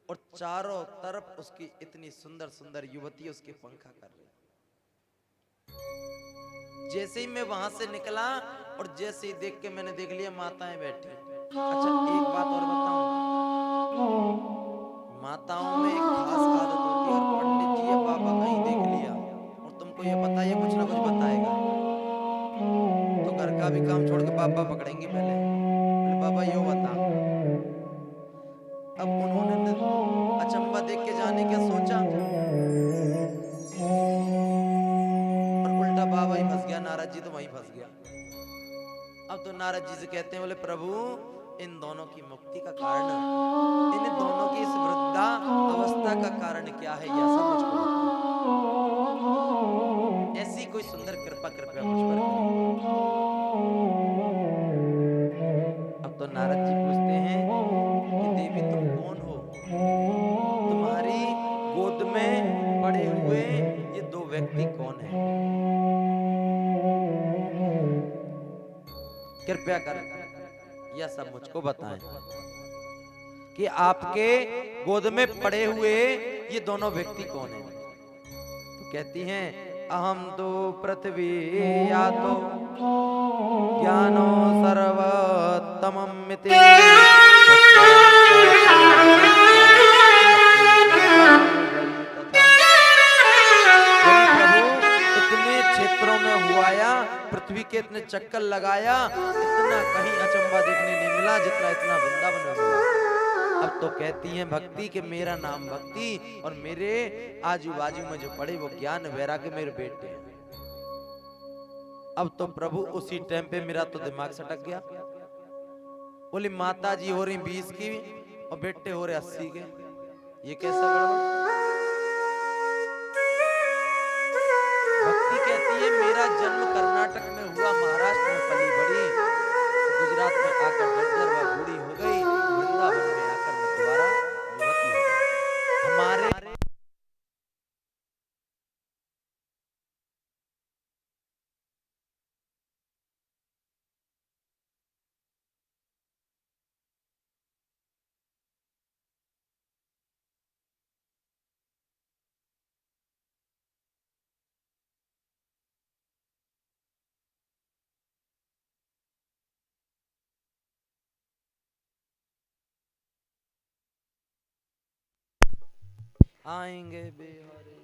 और चारों तरफ उसकी इतनी सुंदर सुंदर युवती उसके पंखा कर रही। जैसे ही मैं वहां से निकला और जैसे ही देख के मैंने देख लिया माताएं बैठी। अच्छा एक बात और बताऊं, माताओं में एक खास आदत होती है, और पंडित जी या बाबा कहीं देख लिया और तुमको ये पता है कुछ ना कुछ बताएगा, तो घर का भी काम छोड़ के बाबा पकड़ेंगे पहले, बोले बाबा यो बता। अब उन्होंने अचंबा देख के जाने क्या सोचा, और उल्टा बाबा ही फंस गया, नारद जी तो वहीं फंस गया। अब तो नारद जी से कहते हैं, बोले प्रभु इन दोनों की मुक्ति का कारण, इन दोनों की इस वृद्धा अवस्था का कारण क्या है, यह सब मुझको बताओ। ऐसी कोई सुंदर कृपा कृपया मुझ पर करें। अब तो नारद जी पूछते हैं कि देवी तुम कौन हो, तुम्हारी गोद में पड़े हुए ये दो व्यक्ति कौन है, कृपया कर यह सब मुझको बताएं कि आपके गोद में पड़े हुए ये दोनों व्यक्ति कौन है? तो कहती हैं अहम तो पृथ्वी या तो ज्ञानो सर्वोत्तमं मिति। इतने क्षेत्रों में हुआया, पृथ्वी के इतने चक्कर लगाया, इतना कहीं अचंबा देखने नहीं मिला जितना इतना वृंदावन में मिला। अब तो कहती हैं भक्ति के मेरा नाम भक्ति और मेरे आजू बाजू में जो पड़े वो ज्ञान वैराग्य मेरे बेटे हैं। अब तो प्रभु उसी टाइम पे मेरा तो दिमाग सटक गया। बोली माता जी हो रही 20 की और बेटे हो रहे 80 के, ये कैसा गड़बड़? भक्ति कहती है मेरा जन्म कर्नाटक में हुआ, महाराष्ट्र में पली बड़ी, गुजरात में आकर जर्जर व बूढ़ी हो गई, वृंदावन में आकर मैं दोबारा युवती हो गई। हमारे आएंगे बिहारी।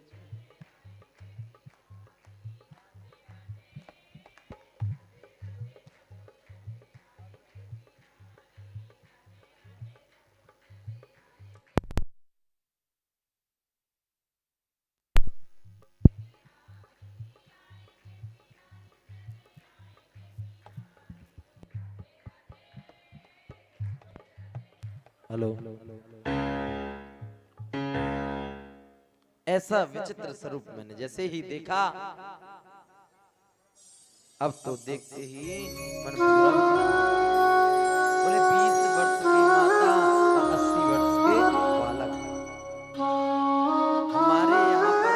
हेलो, ऐसा विचित्र स्वरूप मैंने जैसे ही देखा, अब तो देखते ही मन पूरा बोले 20 वर्ष की माता और 80 वर्ष के बालक। हमारे यहाँ पर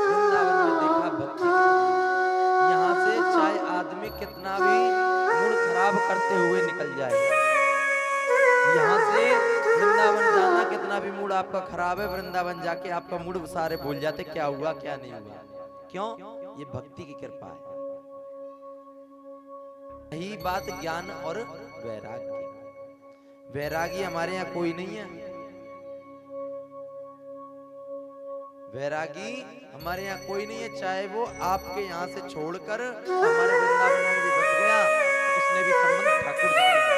वृंदावन में देखा भक्ति कितनी, यहाँ से चाहे आदमी कितना भी मूड खराब करते हुए निकल जाए, यहाँ से वृंदावन जाना कितना भी मूड आपका खराब है, वृंदावन जाके आपका मूड सारे भूल जाते क्या हुआ क्या नहीं हुआ। क्यों? ये भक्ति की कृपा है। यही बात ज्ञान और वैराग्य। वैरागी हमारे यहाँ कोई नहीं है। वैरागी हमारे यहाँ कोई नहीं है, चाहे वो आपके यहाँ से छोड़कर हमारे वृंदावन में भी बस गया, उसने भी संबंध ठाकुर जी से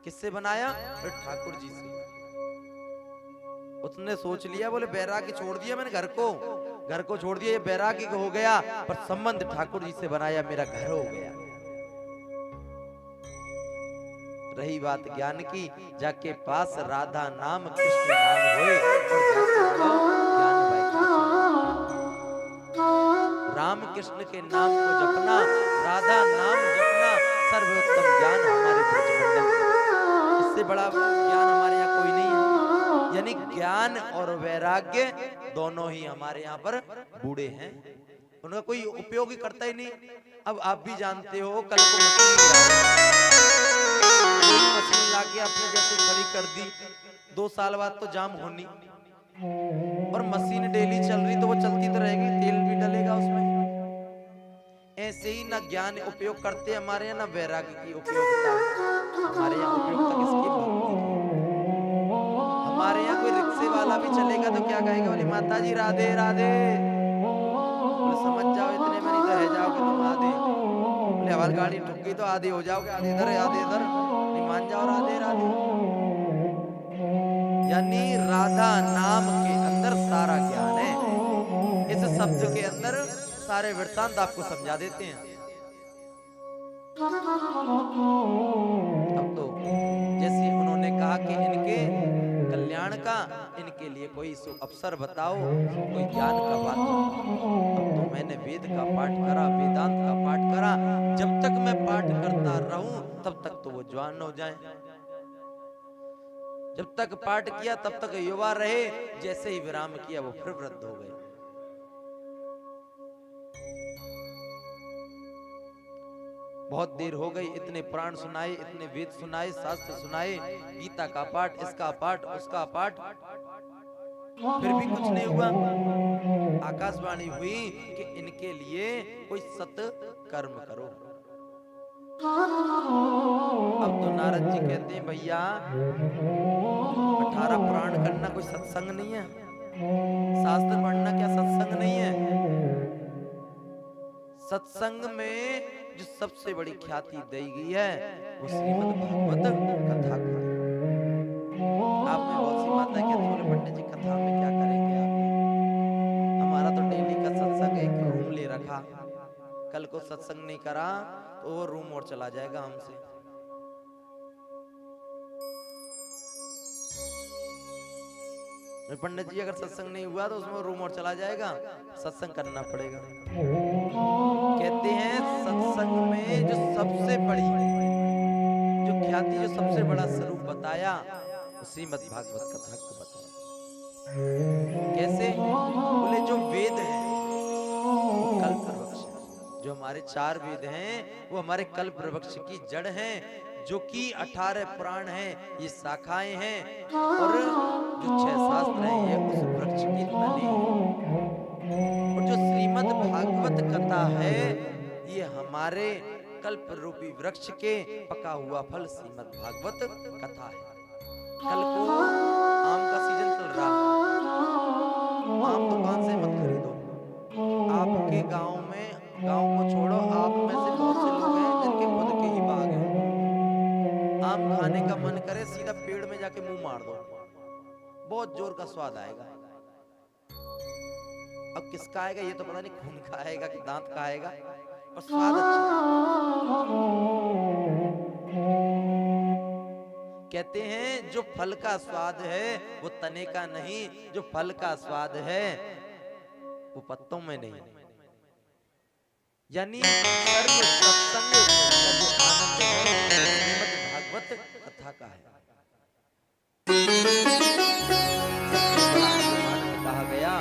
किससे बनाया? ठाकुर जी से। उसने सोच लिया, बोले बैरागी छोड़ दिया मैंने, घर को छोड़ दिया, ये बैरागी हो गया, पर संबंध ठाकुर जी से बनाया, मेरा घर हो गया। रही बात ज्ञान की, जाके पास राधा नाम कृष्ण नाम होए और जाके बोलो ज्ञान भाई। राम कृष्ण के नाम को जपना, राधा नाम जपना, सर्वोत्तम ज्ञान हमारे ब्रजमंडल में। इससे बड़ा ज्ञान हमारे यहाँ कोई नहीं है। यानी ज्ञान और वैराग्य दोनों ही हमारे यहाँ पर बूढ़े हैं, उनका कोई उपयोग ही करता ही नहीं। अब आप भी जानते हो, कल को मशीन लाके आपने जैसे खड़ी कर दी, 2 साल बाद तो जाम होनी, और मशीन डेली चल रही तो वो चलती तो रहेगी, तेल भी डलेगा उसमें। ऐसे ही ना ज्ञान उपयोग करते हमारे यहाँ, ना वैराग्य की उपयोगिता हमारे यहाँ। उपयोगिता किसकी? भक्ति। हमारे यहाँ कोई रिक्शे वाला भी चलेगा तो क्या कहेगा? बोले माता जी राधे राधे। बोले समझ जाओ, इतने में नहीं तो रह जाओगे तुम आधे। बोले हमारी गाड़ी ठुक गई तो आधे हो जाओगे, आधे इधर आधे इधर, नहीं मान जाओ राधे राधे। यानी राधा नाम के अंदर सारा ज्ञान है। इस शब्द के अंदर सारे वृत्तांत आपको समझा देते हैं। अब तो जैसे उन्होंने कहा कि इनके कल्याण का, इनके लिए कोई अवसर बताओ, कोई ज्ञान का बात बताओ। अब तो मैंने वेद का पाठ करा, वेदांत का पाठ करा, जब तक मैं पाठ करता रहूं तब तक तो वो जवान हो जाए। जब तक पाठ किया तब तक युवा रहे, जैसे ही विराम किया वो फिर वृद्ध हो गए। बहुत देर हो गई, इतने पुराण सुनाए, इतने वेद सुनाए, शास्त्र सुनाए, गीता का पाठ, इसका पाठ, उसका पाठ, फिर भी कुछ नहीं हुआ। आकाशवाणी हुई कि इनके लिए कोई सत कर्म करो। अब तो नारद जी कहते हैं भैया 18 पुराण करना कोई सत्संग नहीं है, शास्त्र पढ़ना क्या सत्संग नहीं है। सत्संग में जो सबसे बड़ी ख्याति दी गई है वो श्रीमद् भागवत कथा को। आप में बहुत सी माता कहती बोले पंडित जी कथा में क्या करेंगे आप? हमारा तो डेली का सत्संग एक रूम ले रखा, कल को सत्संग नहीं करा तो वो रूम और चला जाएगा हमसे। पंडित जी अगर सत्संग नहीं हुआ तो उसमें रूम और चला जाएगा, सत्संग करना पड़ेगा। कहते हैं सत्संग में जो सबसे बड़ी जो ख्याति, जो सबसे बड़ा स्वरूप बताया श्रीमद् भागवत कथा को बताया। कैसे? बोले जो वेद है वो कल्प वृक्ष है, जो हमारे 4 वेद हैं वो हमारे कल्प वृक्ष की जड़ हैं, जो कि 18 पुराण हैं, ये शाखाएं हैं, और जो 6 शास्त्र हैं ये उस वृक्ष की तने हैं। और जो श्रीमद् भागवत कथा है ये हमारे कल्प रूपी वृक्ष के पका हुआ फल श्रीमद् भागवत कथा है। कल को आम का सीजन चल रहा, आम दुकान से मत खरीदो। आपके गांव में, गांव को छोड़ो, आप में से बहुत से लोग हैं जिनके खुद के ही बाग हैं। आम खाने का मन करे सीधा पेड़ में जाके मुंह मार दो, बहुत जोर का स्वाद आएगा। अब किसका आएगा ये तो पता नहीं, खून का आएगा कि दांत का आएगा, और स्वाद अच्छा। कहते हैं जो फल का स्वाद है वो तने का नहीं, जो फल का स्वाद है वो पत्तों में नहीं। यानी सर्व सत्संग का जो आनंद है श्रीमद् भागवत कथा का है। कहा गया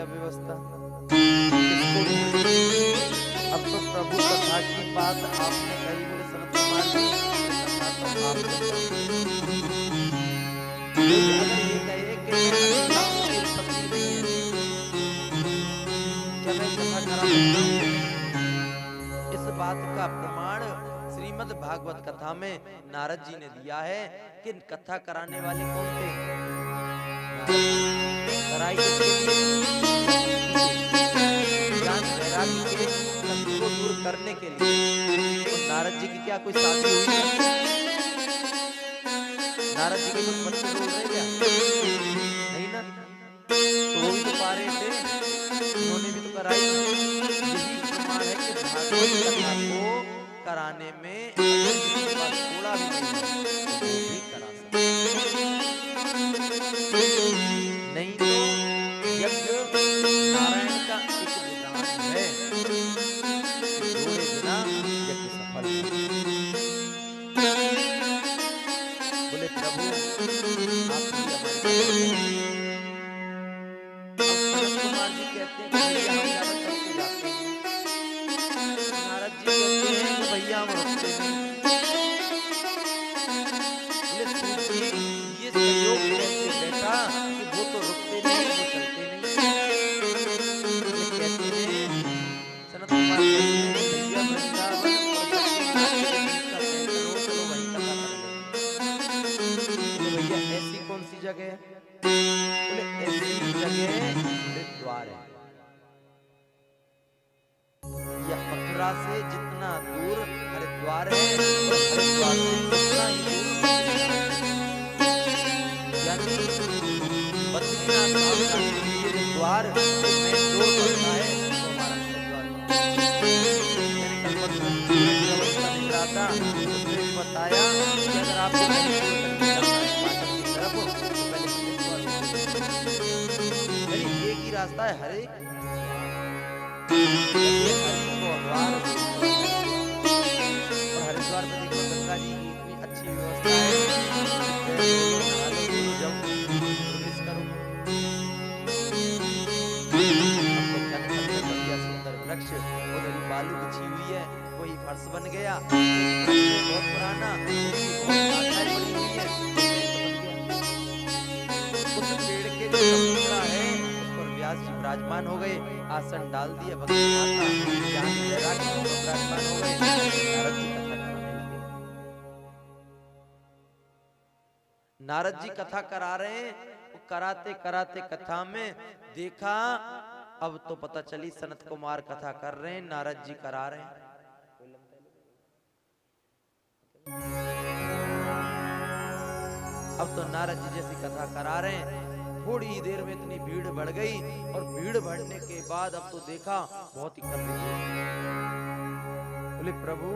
व्यवस्था। अब तो प्रभु कथा की बात आपने कही, बोले सनत कुमार जी कथा तो आपने ये कहे कि क्या मैं कथा करा सकता हूं? इस बात का प्रमाण श्रीमद् भागवत कथा में नारद जी ने दिया है कि कथा कराने वाले कौन थे। कराई को दूर करने के लिए। तो नारद जी की क्या कोई शादी हुई है? नारद जी के कुछ बच्चे रोल रहे क्या? नहीं ना, तो वो भी तो पा रहे थे, उन्होंने भी तो कराई। यही प्रमाण है कि भागवत कथा को कराने में अगर किसी के पास थोड़ा भी नहीं है तो वो भी करा सकते। नहीं तो यज्ञ नारायण का एक विधान है, जोड़े बिना यज्ञ सफल नहीं। बोले प्रभु आप ही हमारे कुमार जी कहते हैं कि भैया हम ज्यादा चलते जाते हैं। नारद जी कहते हैं कि भैया हम रुकते नहीं। बोले सूजी ये सहयोग कैसे बेटा कि वो तो रुकते नहीं, वो चलते नहीं। ये कहते हैं सनत कुमार भैया वृंदावन चलो वहीं कथा कर लेंगे। भैया ऐसी कौन सी जगह है? बोले ऐसी जगह हरिद्वार है, या मथुरा से जितना दूर हरिद्वार है और हरिद्वार से उतना ही दूर, यानी बद्रीनाथ धाम का हरिद्वार में जो पड़ता है वो हमारा हरिद्वार। मैंने कल परसों दिख रहा था, उसने बताया कि अगर आपको एक ही रास्ता है हरे हरिद्वार। और हरिद्वार में देखो गंगा जी की इतनी अच्छी व्यवस्था है, विराजमान हो गए, आसन डाल दिया, भगवती माता ध्यान में लगा के विराजमान हो गए। नारद जी कथा करा रहे हैं। वो कराते कराते कथा में देखा, अब तो पता चली सनत कुमार कथा कर रहे हैं, नारद जी करा रहे हैं। अब तो नारद जी जैसी कथा करा रहे हैं। थोड़ी ही देर में इतनी भीड़ बढ़ गई, और भीड़ बढ़ने के बाद अब तो देखा बहुत ही कम। बोले प्रभु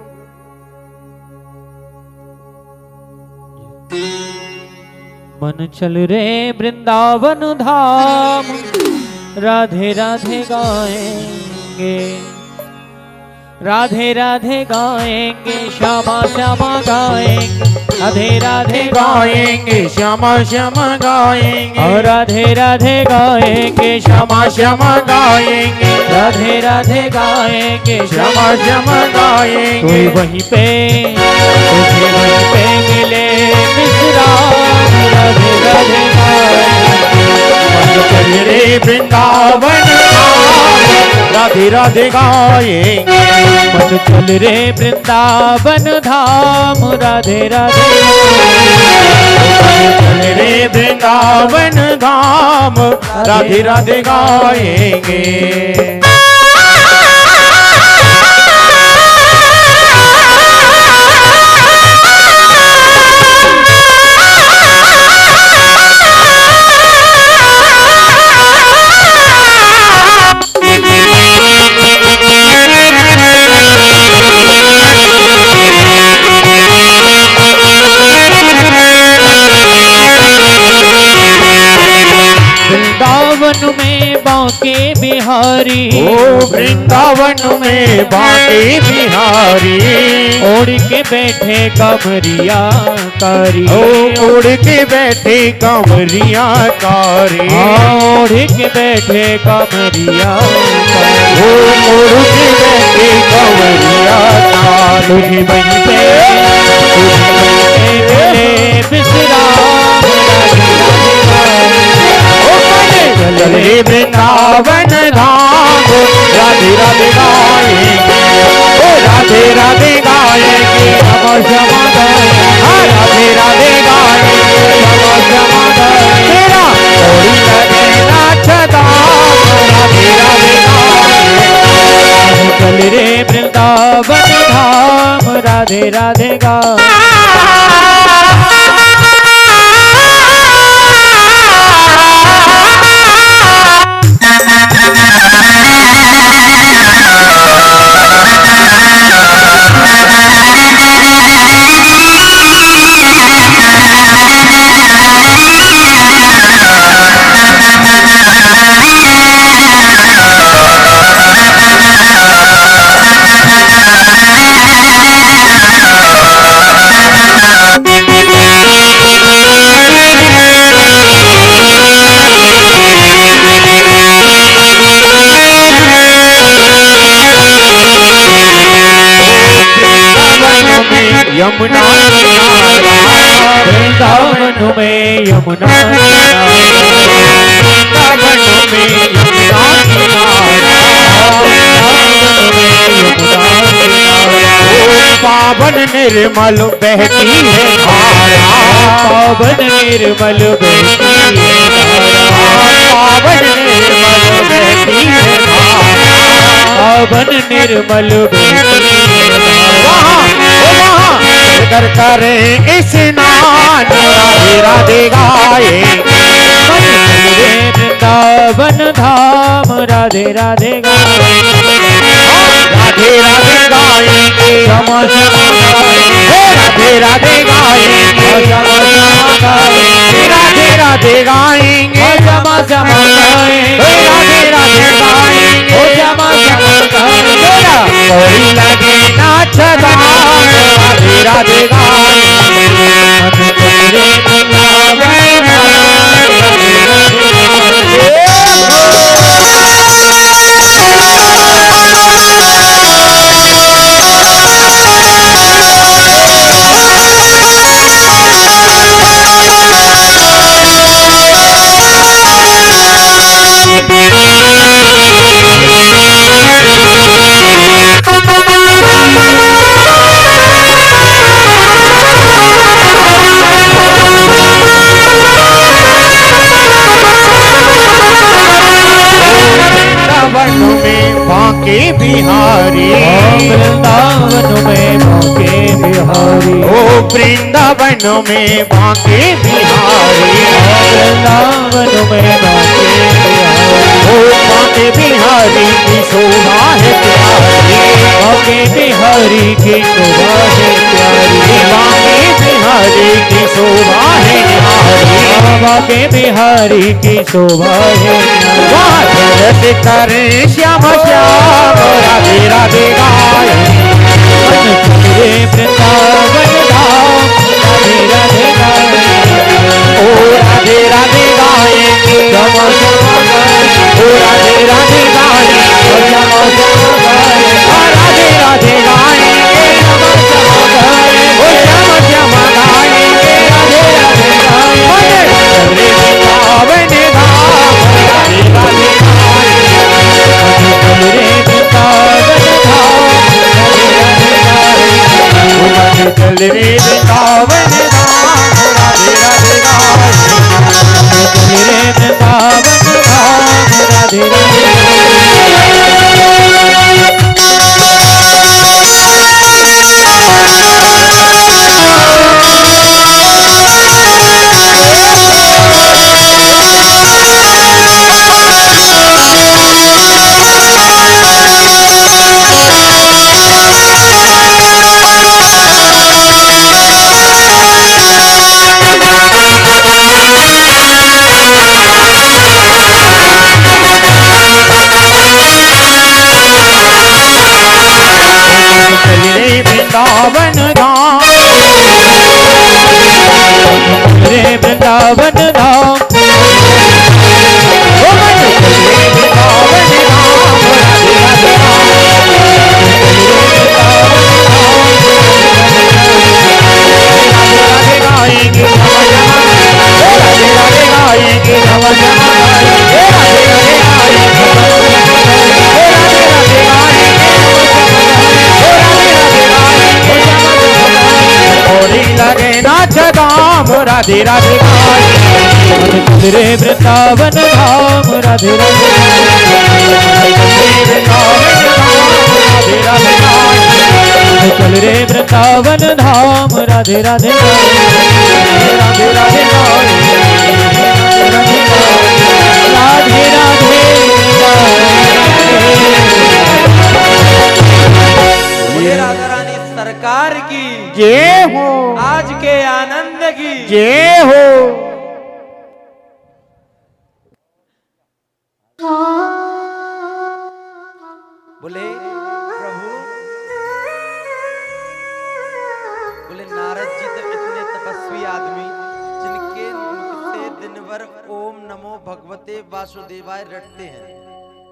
मन चल रे वृंदावन धाम, राधे राधे गाएंगे, राधे राधे गाएंगे, श्यामा श्यामा गाएंगे, राधे राधे गाएंगे, श्यामा श्यामा गाएंगे, और राधे राधे गाएंगे, श्यामा श्यामा गाएंगे, राधे राधे गाएंगे, श्यामा श्यामा गाएंगे। कोई वहीं पे, तुझे वहीं पे मिले विश्राम, राधे राधे गाएंगे। मन चल रे वृंदावन धाम, राधे राधे गाएंगे, मन चल रे वृंदावन धाम, राधे राधे चल रे वृंदावन धाम, राधे राधे गाएंगे। वृंदावन में बांके बिहारी, ओ वृंदावन में बांके बिहारी, ओढ़ के बैठे कमरिया कारी, ओ उड़ के बैठे कमरिया कारी, ओढ़ के बैठे कमरिया कारी, ओ उड़ के बैठे कमरिया कारी। तुझे वहीं पे, तुझे वहीं पे मिले विश्राम, चल रे वृंदावन धाम, राधे राधे गाएंगे, ओ राधे राधे गाएंगे, श्यामा श्यामा गाएंगे, राधे राधे गाएंगे, श्यामा श्यामा गाएंगे। तेरा थोड़ी लगे नाच दाम, राधे राधे गाएंगे। चल रे वृंदावन धाम, राधे राधे गा। यमुना वृंदावन में यमुना, वृंदावन में यमुना पावन निर्मल बहती है धारा, पावन निर्मल बहती है धारा, पावन निर्मल बहती है धारा, पावन निर्मल बहती है धारा। कर करे स्नान, राधे राधे गाएंगे, वृंदावन धाम, राधे राधे गाएंगे, राधे राधे गाएंगे, श्यामा श्यामा गाएंगे, राधे राधे गाएंगे, श्यामा श्यामा गाएंगे, राधे राधे गाएंगे, श्यामा श्यामा गाएंगे, राधे राधे गाएंगे, श्यामा श्यामा गाएंगे। कोई लगे नाच दाम, राधे राधे गाएंगे। मन वृंदावन में बांके बिहारी, वृंदावन में बांके ओ बांके बिहारी की शोभा है प्यारी, बांके बिहारी की शोभा है प्यारी, बांके बिहारी की शोभा है न्यारी, बांके बिहारी की शोभा है वादरत करे श्याम श्याम राधे राधे गाए, रे वृंदावन धाम राधे राधे गाए, ओ राधे राधे गाएंगे श्याम श्याम गाए, ओ राधे राधे गाएंगे श्याम श्याम गाए, राधे राधे गाएंगे श्याम श्याम गाए, ओ श्याम श्याम गाएंगे राधे राधे गाए, रे वृंदावन धाम राधे राधे गाए, रे वृंदावन धाम चल रे वृंदावन धाम राधे राधे गाए, रे वृंदावन धाम राधे राधे वृंदावन धाम, रे वृंदावन धाम, ओ मन चले वृंदावन धाम राधे राधे गाएंगे राधे राधे गाएंगे नव श्याम गाएंगे राधे राधे गाएंगे होली लगे नाच गाम राधे राधे गाए, रे वृंदावन धाम राधे राधे चल रे वृंदावन धाम राधे राधे राधे राधे राधे राधे बोले राधा रानी सरकार की जय हो, आज के आनंद की जय हो। बोले प्रभु, बोले नारद जी तो इतने तपस्वी आदमी जिनके मुख से दिन भर ओम नमो भगवते वासुदेवाय रटते हैं।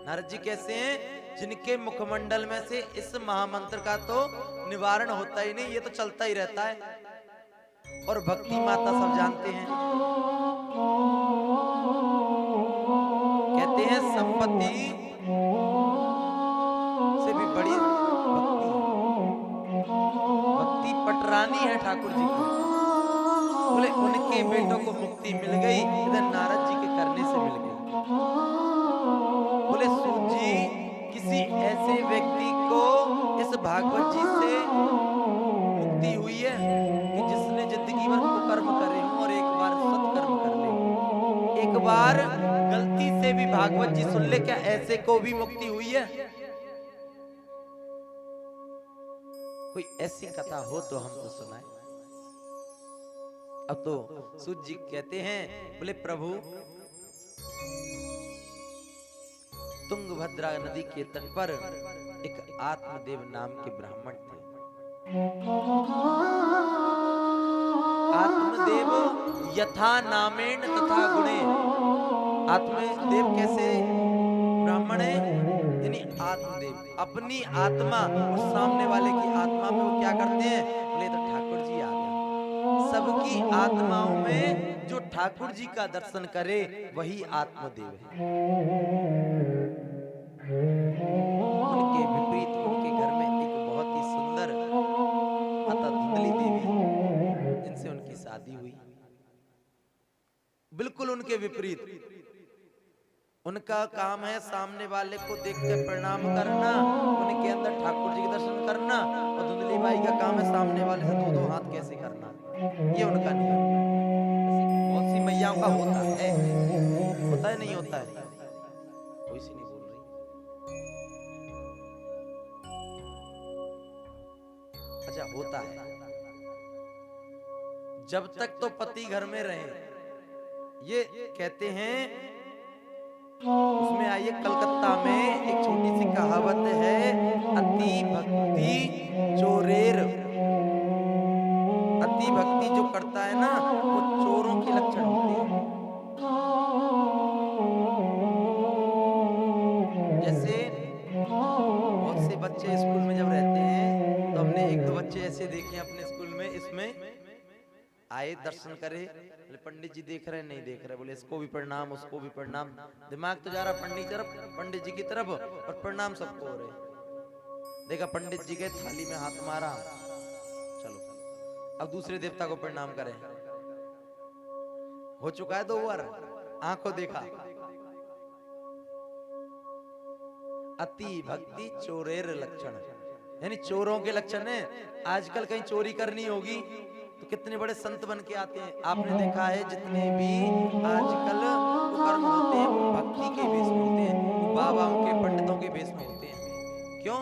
नारद जी कैसे हैं? जिनके मुखमंडल में से इस महामंत्र का तो निवारण होता ही नहीं, ये तो चलता ही रहता है। और भक्ति माता सब जानते हैं, कहते हैं संपत्ति से भी बड़ी भक्ति है। भक्ति पटरानी है ठाकुर जी की। बोले उनके बेटों को मुक्ति मिल गई, इधर नारद जी के करने से मिल गई। बोले सूत जी, किसी ऐसे व्यक्ति को इस भागवत जी से मुक्ति हुई है कि जिसने जिंदगी भर कुकर्म करे हों और एक बार सत्कर्म कर ले, एक बार गलती से भी भागवत जी सुन ले, क्या ऐसे को भी मुक्ति हुई है? कोई ऐसी कथा हो तो हमको सुनाए। अब तो सूत जी कहते हैं, बोले प्रभु, तुंगभद्रा नदी के तट पर एक आत्मदेव नाम के ब्राह्मण थे। आत्मदेव यथा नामेन तथा गुणे। आत्मदेव कैसे ब्राह्मण है? यानी आत्मदेव अपनी आत्मा और सामने वाले की आत्मा में वो क्या करते हैं? बोले तो ठाकुर जी आ गया। सबकी आत्माओं में जो ठाकुर जी का दर्शन करे वही आत्मदेव है। उनके विपरीत उनके घर में एक बहुत ही सुंदर माता धुंधली देवी, जिनसे उनकी शादी हुई। बिल्कुल उनके विपरीत उनका काम है सामने वाले को देखकर प्रणाम करना, उनके अंदर ठाकुर जी के दर्शन करना, और धुंधली बाई का काम है सामने वाले से दो दो हाथ कैसे करना। ये उनका नियम है। बहुत सी मैयाओं का होता है नहीं होता है, कोई सी नहीं बोल रही। अच्छा होता है, जब तक तो पति घर में रहे। ये कहते हैं, उसमें आइए कलकत्ता में एक छोटी सी कहावत है, अति भक्ति चोरेर। अति भक्ति जो करता है ना, वो चोरों के लक्षण होते हैं। जैसे बहुत से बच्चे स्कूल में जब रहते हैं, तो हमने एक दो बच्चे ऐसे देखे हैं अपने स्कूल में, इसमें आए दर्शन करे, बोले पंडित जी देख रहे हैं, नहीं देख रहे, बोले इसको भी प्रणाम उसको भी प्रणाम। दिमाग तो जा रहा पंडित जी की तरफ, और प्रणाम सबको हो रहे। देखा पंडित जी के थाली में हाथ मारा, चलो अब दूसरे देवता को प्रणाम करें। हो चुका है 2 बार, आंखों देखा। अति भक्ति चोरेर लक्षण, यानी चोरों के लक्षण है। आजकल कहीं चोरी करनी होगी तो कितने बड़े संत बन के आते हैं। आपने देखा है जितने भी आजकल कर्म होते हैं वो भक्ति के भेष में होते हैं, वो बाबाओं के पंडितों के भेष में होते हैं। क्यों?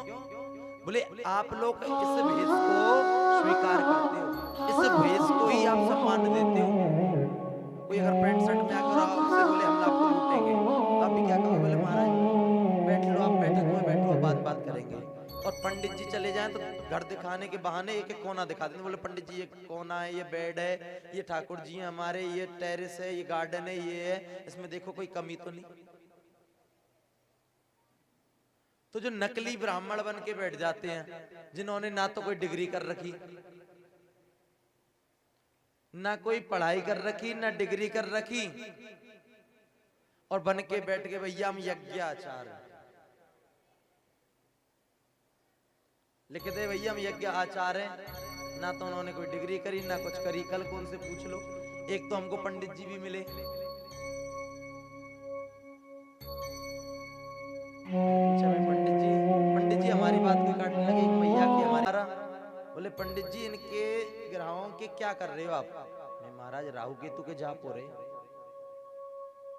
बोले आप लोग इस भेष को स्वीकार करते हो, इस भेष को ही आप सम्मान देते हो। कोई अगर पैंट शर्ट में आकर आपसे बोले हम आपको लूटेंगे, तो आप भी क्या कहोगे? बोले महाराज बैठ लो, आप बैठक में बैठो, बात करेंगे। और पंडित जी चले जाएं तो घर दिखाने के बहाने एक एक कोना दिखा देते, बोले पंडित जी ये कोना है, ये बेड है, ये ठाकुर जी हैं हमारे, ये टेरेस है, ये गार्डन है, ये है, इसमें देखो कोई कमी तो नहीं। तो जो नकली ब्राह्मण बन के बैठ जाते हैं, जिन्होंने ना तो कोई डिग्री कर रखी, ना कोई पढ़ाई कर रखी, ना डिग्री कर रखी, और बन के बैठ के भैया हम यज्ञ आचार्य लिख दे, भैया हम यज्ञ आचार्य हैं। ना तो उन्होंने कोई डिग्री करी, ना कुछ करी। कल कौन से पूछ लो, एक तो हमको पंडित जी भी मिले, पंडित जी हमारी बात को काटने लगे। एक भैया की हमारा बोले पंडित जी इनके ग्रहों के क्या कर रहे हो आप? मैं महाराज राहु केतु के जाप हो रहे।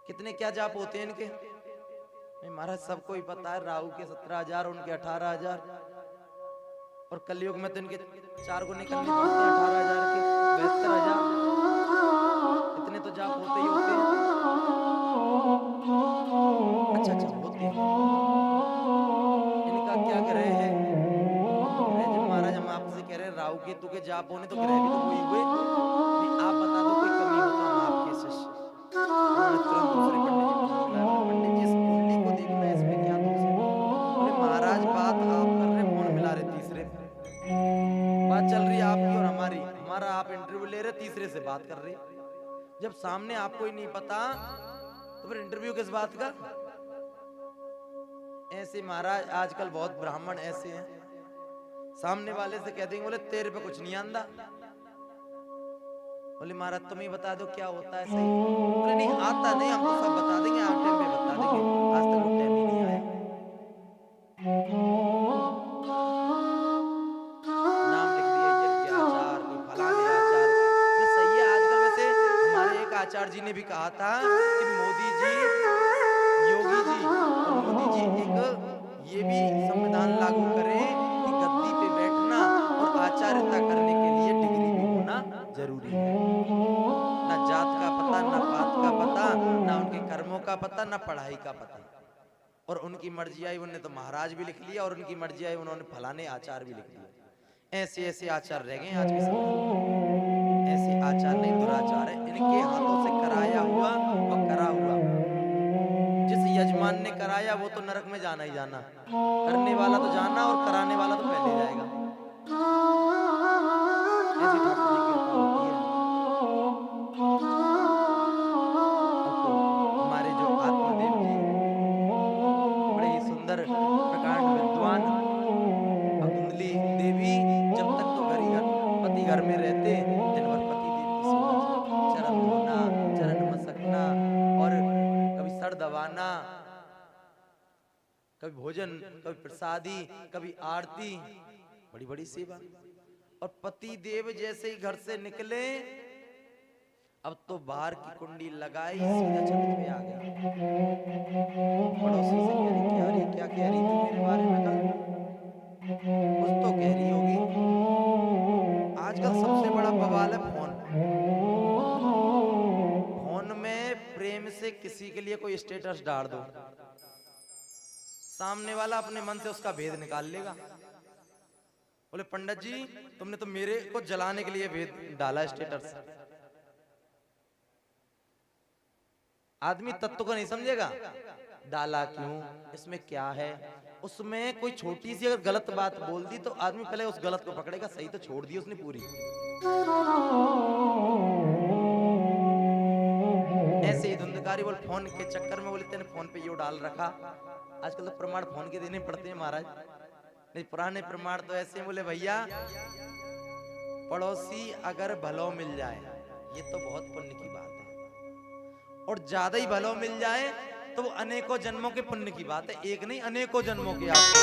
कितने क्या जाप होते हैं इनके? मैं महाराज सबको ही पता है, राहु के 17,000, उनके 18,000, और कलयुग में तो इनके 4 गुने करने पड़ते हैं, 18,000 के 72,000। इतने तो जाप होते ही होते हैं। अच्छा होते हैं। इनका क्या ग्रह है? जब महाराज हम आपसे कह रहे हैं राहु केतु के जाप होने, तो ग्रह भी तो कोई हुए। आप बता दो कोई कमी हो तो हम आपके शिष्य। पंडित जी इस कुंडली को देखना है, इसमें क्या दोष है? बोले महाराज बात आप कर रहे, फोन मिला रहे तीसरे, बात चल रही है आपकी और हमारी, हमारा आप इंटरव्यू ले रहे, तीसरे से बात कर रहे। जब सामने आपको ही नहीं पता तो फिर इंटरव्यू किस बात का? ऐसे महाराज आजकल बहुत ब्राह्मण ऐसे हैं, सामने वाले से कह देंगे बोले तेरे पे कुछ नहीं आंदा। बोले महाराज तुम ही बता दो क्या होता है सही। बोले नहीं आता नहीं, हम तो सब बता देंगे, आप टाइम पे बता देंगे। आज तक वो टाइम ही नहीं आया। नाम लिख दिया यज्ञ आचार, कोई फलाने आचार। तो सही है। आजकल वैसे हमारे एक आचार्य जी ने भी कहा था कि मोदी जी, योगी जी और मोदी जी एक ये भी संविधान लागू करें कि गद्दी पे बैठना और आचार्यता करने के लिए डिग्री भी होना जरूरी है। ना जात का पता, ना पात का पता, ना उनके कर्मों का पता, ना पढ़ाई का पता। और उनकी मर्जी आई उन्होंने तो महाराज भी लिख लिया, और उनकी मर्जी आई उन्होंने फलाने आचार भी लिख दिया। ऐसे ऐसे आचार रह गए आज के समय। ऐसे आचार नहीं, दुराचार है। इनके हाथों से कराया हुआ और करा हुआ, जिस यजमान ने कराया वो तो नरक में जाना ही जाना, करने वाला तो जाना और कराने वाला तो पहले जाएगा। ऐसी ठाकुर जी की कृपा होती है। तो हमारे जो आत्मदेव जी बड़े ही सुंदर प्रकांड विद्वान, कुंडली देवी जब तक तो पति घर में रहते, दिन भर पति देव की सेवा, चरण धोना, चरण मसकना, और कभी सर दबाना, कभी भोजन, कभी प्रसादी, कभी आरती, बड़ी बड़ी सेवा। और पति देव जैसे ही घर से निकले, अब तो बाहर की कुंडी लगाई, सीधा छत पे आ गया। पड़ोसी से कह रही, क्या रही, क्या कह रही थी मेरे बारे में कल? कुछ तो कह रही होगी। आजकल सबसे बड़ा बवाल है फोन। फोन में प्रेम से किसी के लिए कोई स्टेटस डाल दो, सामने वाला अपने मन से उसका भेद निकाल लेगा। बोले पंडित जी, तुमने तो मेरे को जलाने के लिए भेद डाला स्टेटस। आदमी तत्व को नहीं समझेगा, डाला क्यों, इसमें क्या है। उसमें कोई छोटी सी अगर गलत बात बोल दी तो आदमी पहले उस गलत को पकड़ेगा, सही तो छोड़ दी उसने पूरी। ऐसे ही धुंधकारी बोल फोन के चक्कर में, बोले तेने फोन पे यो डाल रखा। आजकल तो प्रमाण फोन के देने पड़ते हैं महाराज, नहीं पुराने प्रमाण तो ऐसे। बोले भैया, पड़ोसी अगर भलो मिल जाए ये तो बहुत पुण्य की बात है, और ज्यादा ही भलो मिल जाए तो वो अनेकों जन्मों के पुण्य की बात है। एक नहीं, अनेकों जन्मों के। आपको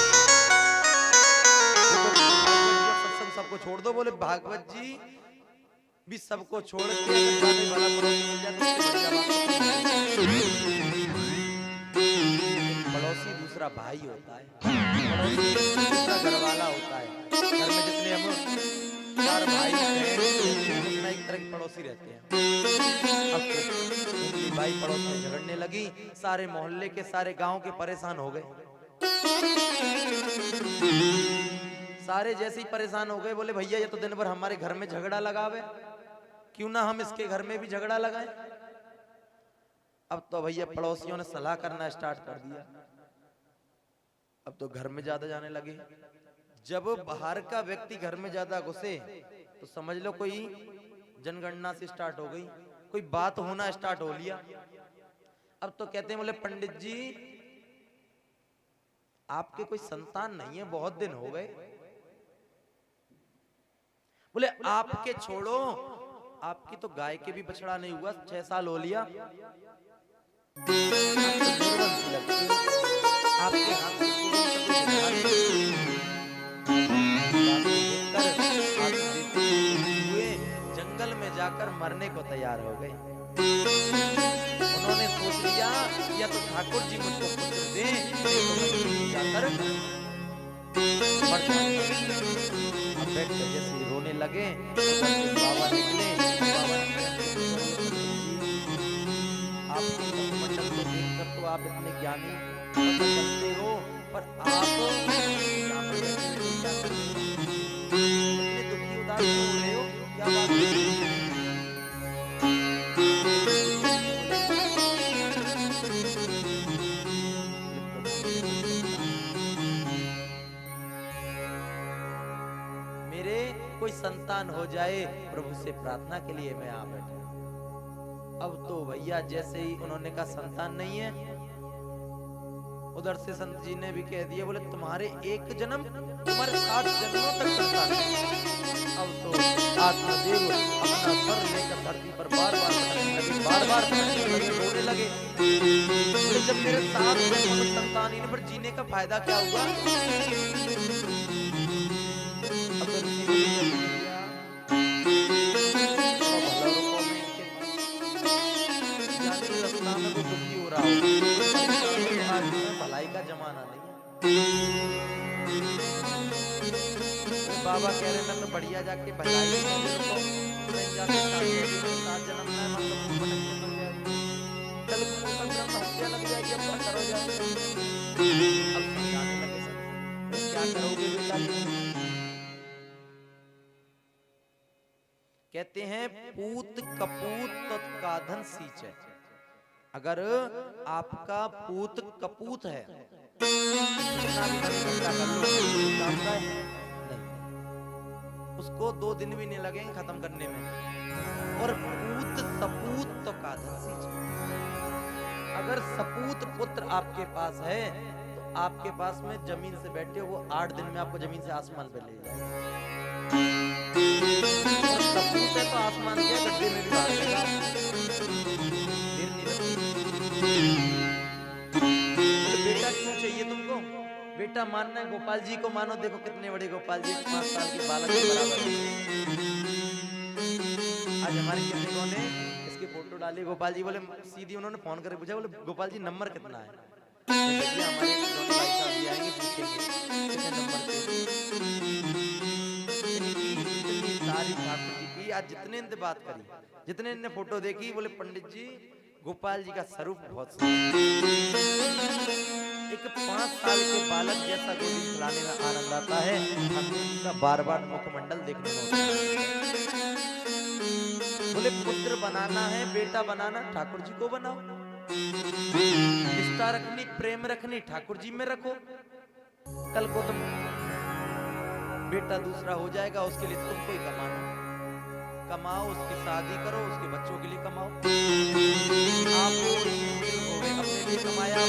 सत्संग सबको छोड़ दो, बोले भागवत जी भी सबको छोड़ के अगर ज्यादा भला पड़ोसी मिल जाए तो उससे बढ़िया बात। पड़ोसी दूसरा भाई होता है, पड़ोसी दूसरा घरवाला होता है। घर में जितने हम 4 भाई बहन एक तरह के पड़ोसी रहते हैं। अब तो भाई पड़ोस में झगड़ने लगी, सारे मोहल्ले के सारे गांव के परेशान हो गए। सारे जैसे ही परेशान हो गए, बोले भैया ये तो दिन भर हमारे घर में झगड़ा लगावे, क्यों ना हम इसके घर में भी झगड़ा लगाएं। अब तो भैया पड़ोसियों ने सलाह करना स्टार्ट कर दिया। अब तो घर में ज्यादा जाने लगे। जब बाहर का व्यक्ति घर में ज्यादा घुसे तो समझ लो कोई जनगणना से स्टार्ट हो गई, कोई बात होना स्टार्ट हो लिया। अब तो कहते हैं, बोले पंडित जी आपके कोई संतान नहीं है, बहुत दिन हो गए। बोले आपके छोड़ो, आपकी तो गाय के भी बछड़ा नहीं हुआ, 6 साल हो लिया। आपके हाथ हुए जंगल में जाकर मरने को तैयार हो गए। उन्होंने सोच लिया या तो ठाकुर जी मुझको पुत्र दे, जाकर मर जाऊंगा। अब बैठ कर जैसे रोने लगे, बाबा निकले। बाबा आपको मंडल को देखकर तो आप इतने ज्ञानी करते हो, पर आप इतने दुखी उदास हो रहे हो, क्या बात है? मेरे कोई संतान हो जाए, प्रभु से प्रार्थना के लिए मैं आ बैठा। अब तो भैया जैसे ही उन्होंने कहा संतान नहीं है, उधर से संत जी ने भी कह दिया, बोले तुम्हारे एक जन्म, तुम्हारे 7 जन्मों तक संतान है। अब तो आत्मदेव अपना सर लेकर धरती पर बार-बार रोने लगे। बोले जब मेरे 7 जन्मों में संतान ही नहीं, पर जीने का फायदा क्या हुआ? अब तो दुखी हो रहा हो, भलाई का जमाना नहीं है। बाबा कह रहे मैं तो बढ़िया जाके भलाई जाके 7 जन्म में चल हत्या लग जाएगी, अब क्या करो जाए। अब समझाने लगे सब, क्या करोगे बेटा? कहते हैं पूत कपूत तत्काधन सींचे। अगर आपका पूत कपूत है, उसको 2 दिन भी नहीं लगेंगे खत्म करने में। और पूत सपूत तो काधन सींचे। अगर सपूत पुत्र आपके पास है तो आपके पास में जमीन से बैठे हो, वो 8 दिन में आपको जमीन से आसमान पे ले जाए। और सपूत है तो आसमान के गड्ढे में भी डाल देगा। बेटा क्यों चाहिए तुमको? बेटा मानना है गोपाल जी को मानो। देखो कितने बड़े गोपाल जी, 5 साल के बालक के बराबर है। आज हमारे किसी ने इसकी फोटो डाली, गोपाल जी बोले, सीधी उन्होंने फोन करके पूछा, बोले गोपाल जी नंबर कितना है? भैया हमारे धोनी भाई साहब भी आएंगे, पूछेंगे कितने नंबर पे। इनकी इतनी तारीफ ठाकुर जी की, आज जितने इनसे बात करी, जितने इनने फोटो देखी, बोले पंडित जी गोपाल जी का स्वरूप बहुत सुंदर। एक 5 साल के बालक जैसा गोदी खिलाने में आनंद आता है, ठाकुर जी का बार बार मुखमंडल देखने में होता है। बोले पुत्र बनाना है, बेटा बनाना, ठाकुर जी को बनाओ। निष्ठा रखनी, प्रेम रखनी, ठाकुर जी में रखो। कल को तुम बेटा दूसरा हो जाएगा, उसके लिए तुमको ही कमाना, कमाओ, उसकी शादी करो, उसके बच्चों के लिए कमाओ। आप अपने लिए कमाया,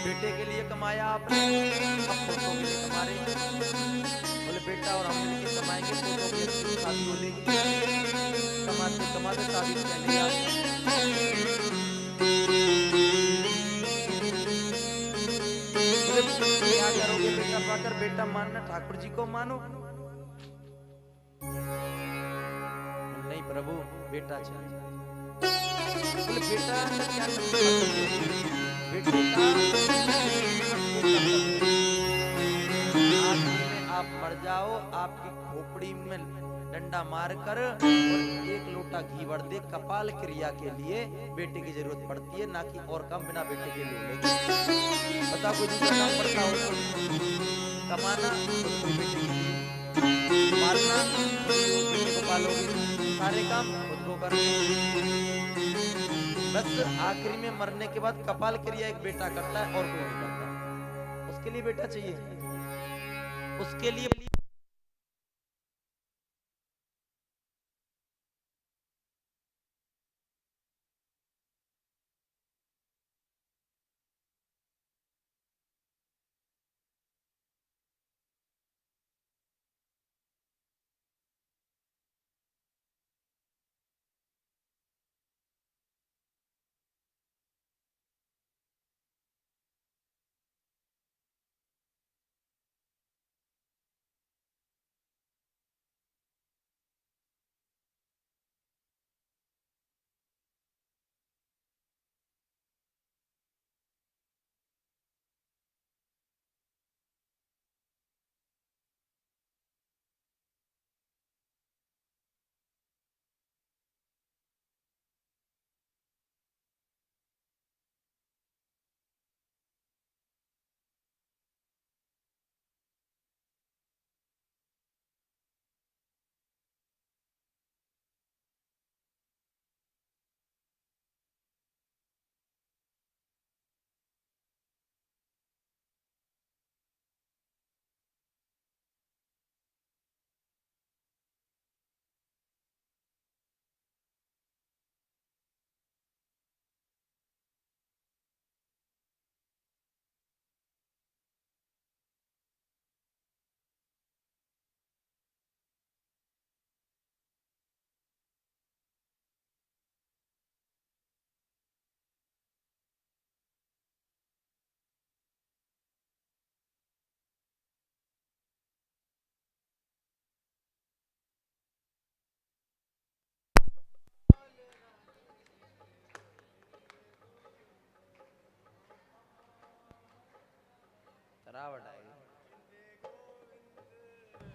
बेटे के लिए कमाया आपने, अब पोतों के लिए कमा रहे हैं। बोले बेटा और हम मिलकर कमाएंगे, पोतों की शादी हो लेगी। कमाते कमाते शादी पहले आप क्या करोगे बेटा पाकर? बेटा मानना, ठाकुर जी को मानो। नहीं प्रभु बेटा चाहिए। बोले बेटा का क्या बेटे का आखिरी में आप मर जाओ, आपकी खोपड़ी में डंडा मारकर और 1 लोटा घी भर दे, कपाल क्रिया के लिए बेटे की जरूरत पड़ती है, ना कि और काम बिना बेटे के लिए लेगी। बता कोई दूसरा काम पड़ता हो तो कमाना, तो बेटे के लिए पालना, बेटे को पालोगे, सारे काम खुद को करना। बस आखिरी में मरने के बाद कपाल क्रिया एक बेटा करता है और कोई नहीं करता। उसके लिए बेटा चाहिए, उसके लिए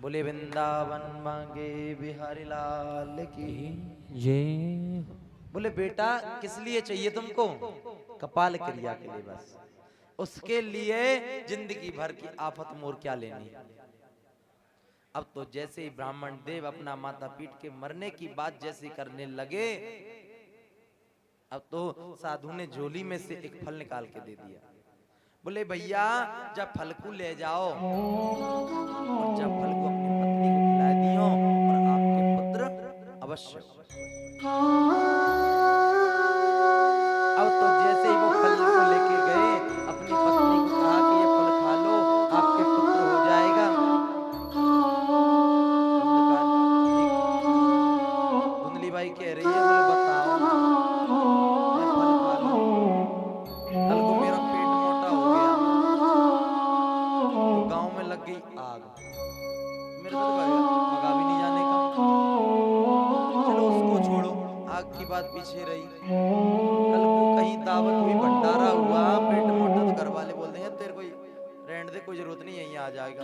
बोले वृंदावन मांगे बिहारी लाल की जय। बोले बेटा किस लिए चाहिए तुमको? कपाल क्रिया के लिए बस। उसके लिए जिंदगी भर की आफत मोर क्या लेनी। अब तो जैसे ही ब्राह्मण देव अपना माथा पीट के मरने की बात जैसे करने लगे, अब तो साधु ने झोली में से एक फल निकाल के दे दिया। बोले भैया जब फल को ले जाओ और जब फल को अपनी पत्नी को खिला दियो और आपके पुत्र अवश्य। अब तो जैसे ही वो फल को लेके गए, अपनी पत्नी को कहा कि ये फल खा लो, आपके पुत्र हो जाएगा। धुंधली बाई कह रही है, बोले बताओ मैं फल खा लूं, कल को मेरा पेट मोटा हो गया, बात पीछे रही। कल को कहीं दावत हुई, भंडारा हुआ, पेट मोटा, तो घर वाले बोल देंगे तेरे को रहने दे, कोई जरूरत नहीं, यहीं आ जाएगा,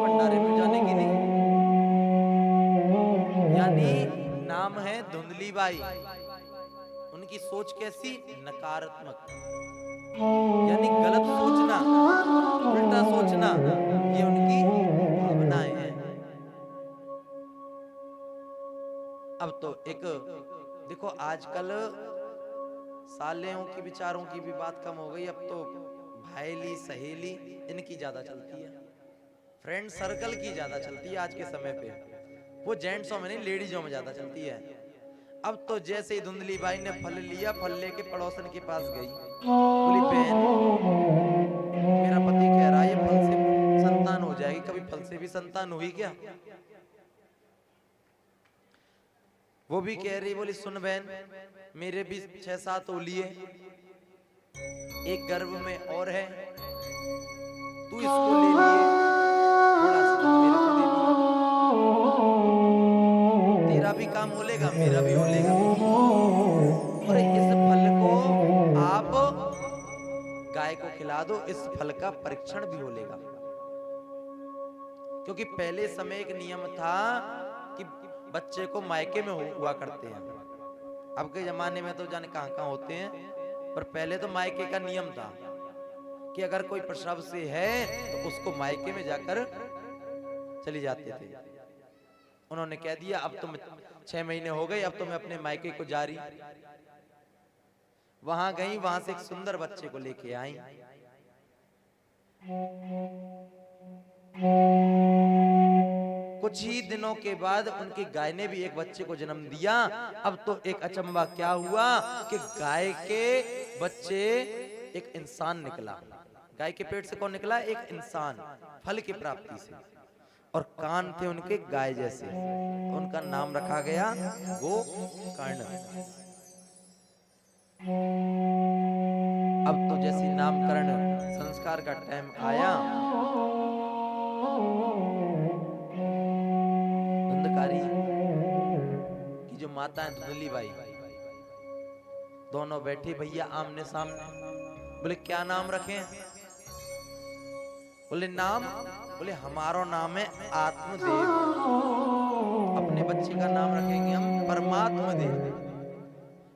भंडारे में जाने की नहीं। यानी नाम है धुंधली बाई। उनकी सोच कैसी? नकारात्मक, यानी गलत सोचना, उल्टा सोचना, ये उनकी भावनाएं हैं। अब तो एक देखो, आजकल सालेयों की विचारों की भी बात कम हो गई। अब तो भाईली सहेली इनकी ज्यादा चलती है, फ्रेंड सर्कल की ज्यादा चलती है आज के समय पे। वो जेंट्सों में नहीं, लेडीजों में ज्यादा चलती है। अब तो जैसे ही धुंधली बाई ने फल लिया, फल लेके पड़ोसन के पास गई, बोली बहन मेरा पति कह रहा है ये फल से संतान हो जाएगी, कभी फल से भी संतान हुई क्या? वो भी कह रही, बोली सुन बहन मेरे भी 6-7 ओलिए, एक गर्भ में और है, तू इसको ले लिए, थोड़ा सा मेरे को दे दिया, तेरा भी काम हो लेगा, मेरा भी हो लेगा। और इस फल को आप गाय को खिला दो, इस फल का परीक्षण भी हो लेगा। क्योंकि पहले समय एक नियम था कि बच्चे को मायके में हुआ करते हैं। अब के जमाने में तो जाने कहां कहां होते हैं, पर पहले तो मायके का नियम था कि अगर कोई प्रसव से है तो उसको मायके में जाकर चली जाते थे। उन्होंने कह दिया अब तुम 6 महीने हो गए, अब तो मैं अपने मायके को जा रही। वहां गई, वहां से एक सुंदर बच्चे को लेके आई। कुछ ही दिनों के बाद उनकी गाय ने भी एक बच्चे को जन्म दिया। अब तो एक अचंबा क्या हुआ कि गाय के बच्चे एक इंसान निकला। गाय के पेट से कौन निकला? एक इंसान, फल की प्राप्ति से। और कान थे उनके गाय जैसे, तो उनका नाम रखा गया गोकर्ण। अब तो जैसे नामकरण संस्कार का टाइम आया, धुंधकारी की जो माता है धुंधली बाई, दोनों बैठे भैया आमने सामने। बोले क्या नाम रखें? बोले नाम, बोले हमारा नाम है आत्मदेव, अपने बच्चे का नाम रखेंगे हम परमात्मा देव,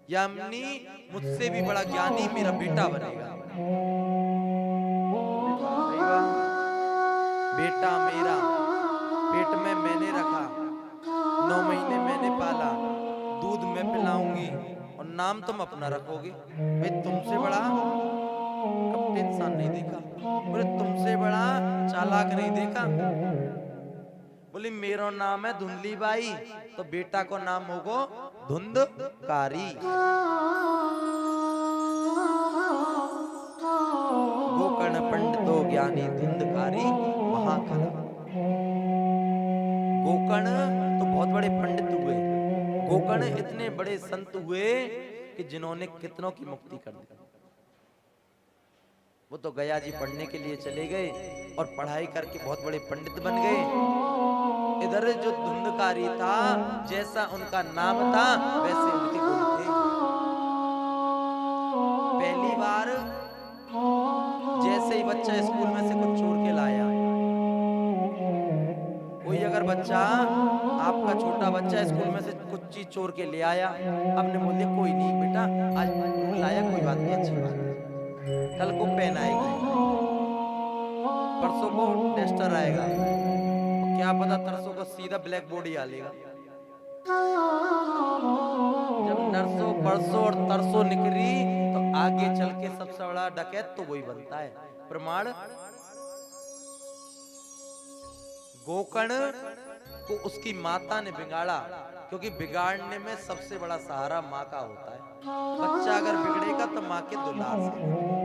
यानी मुझसे भी बड़ा ज्ञानी मेरा बेटा बनेगा। बेटा मेरा पेट में मैंने रखा, 9 महीने मैंने पाला, दूध मैं पिलाऊंगी और नाम तुम अपना रखोगे। भाई तुमसे बड़ा कपटे इंसान नहीं देखा, बोले तुमसे बड़ा चालाक नहीं देखा। बोली मेरा नाम है धुंधली बाई, तो बेटा को नाम होगो धुंधकारी। गोकर्ण पंडितो ज्ञानी धुंधकारी महाकला। गोकर्ण तो बहुत बड़े पंडित हुए, गोकर्ण इतने बड़े संत हुए कि जिन्होंने कितनों की मुक्ति कर दी। वो तो गया जी पढ़ने के लिए चले गए और पढ़ाई करके बहुत बड़े पंडित बन गए। इधर जो धुंधकारी था, जैसा उनका नाम था वैसे उनके गुण थे। पहली बार जैसे ही बच्चा स्कूल में से कुछ चोर के लाया, कोई अगर बच्चा, आपका छोटा बच्चा स्कूल में से कुछ चीज चोर के ले आया, आपने बोल दिया कोई नहीं बेटा आज लाया, कोई बात नहीं, अच्छी बात है, कल को पेन आएगी, परसों को टेस्टर आएगा, क्या पता तरसों को सीधा ब्लैक बोर्ड ही आ लेगा। जब नरसों परसों और तरसों निकली तो आगे चल के सबसे बड़ा डकैत तो वही बनता है। प्रमाण, गोकर्ण को उसकी माता ने बिगाड़ा, क्योंकि बिगाड़ने में सबसे बड़ा सहारा माँ का होता है। बच्चा अगर बिगड़ेगा तो माँ के दुलार से।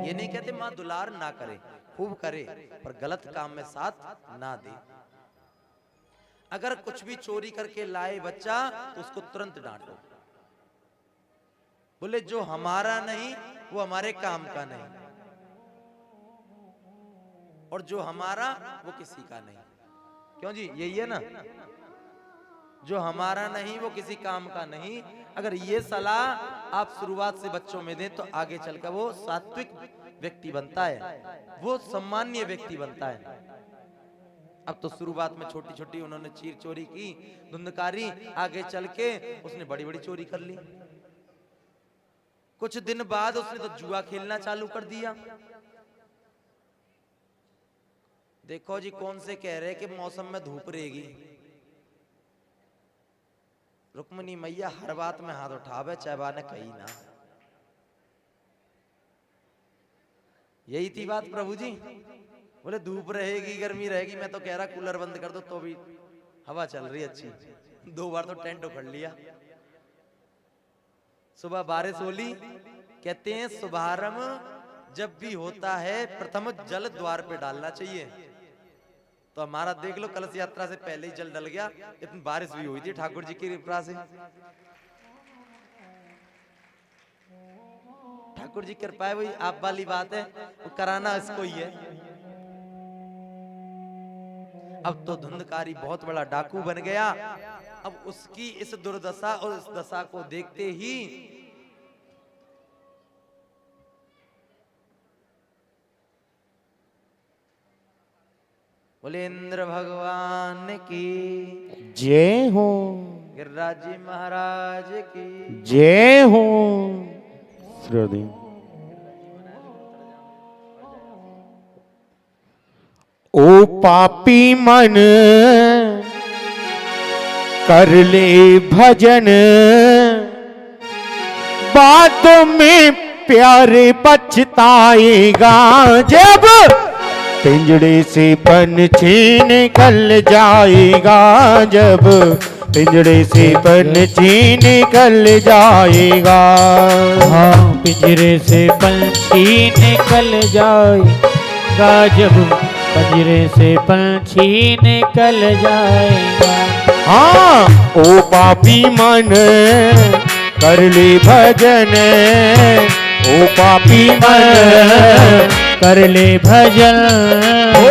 ये नहीं कहते माँ दुलार ना करे, खूब करे, पर गलत काम में साथ ना दे। अगर कुछ भी चोरी करके लाए बच्चा तो उसको तुरंत डांटो। बोले जो हमारा नहीं वो हमारे काम का नहीं, और जो हमारा वो किसी का नहीं। क्यों जी, यही है ना। जो हमारा नहीं वो किसी काम का नहीं। अगर ये सलाह आप शुरुआत से बच्चों में दें तो आगे चलकर वो सात्विक व्यक्ति बनता है, वो सम्मानीय व्यक्ति बनता है। अब तो शुरुआत में छोटी छोटी उन्होंने चीर चोरी की, धुंधकारी, आगे चल के उसने बड़ी बड़ी चोरी कर ली। कुछ दिन बाद उसने तो जुआ खेलना चालू कर दिया। देखो जी, कौन से कह रहे कि मौसम में धूप रहेगी। रुक्मिणी मैया हर बात में हाथ उठावे, चाहे ने कही ना। यही थी बात प्रभु जी। बोले धूप रहेगी, गर्मी रहेगी, मैं तो कह रहा कूलर बंद कर दो तो भी हवा चल रही अच्छी। 2 बार तो टेंट उखड़ लिया। सुबह बारिश होली, कहते हैं शुभारंभ जब भी होता है प्रथम जल द्वार पे डालना चाहिए। तो हमारा देख लो, कलश यात्रा से पहले ही जल डल गया। इतनी बारिश भी हुई थी ठाकुर जी की कृपा से। ठाकुर जी कृपा है, वही आप वाली बात है, वो कराना इसको ही है। अब तो धुंधकारी बहुत बड़ा डाकू बन गया। अब उसकी इस दुर्दशा और इस दशा को देखते ही बोले इंद्र भगवान की जय हो, गिरिराज जी महाराज की जय हो। श्रद्धेय ओ पापी मन कर ले भजन, बातों में प्यारे पछताएगा जब पिंजड़े से पंछी निकल जाएगा। जब पिंजड़े से पंछी निकल जाएगा। हाँ, पिंजरे से पंछी निकल जाएगा, जब पिंजरे से पंछी निकल जाएगा। हाँ, ओ पापी मन कर ले भजन, ओ पापी मन कर ले भजन। ओ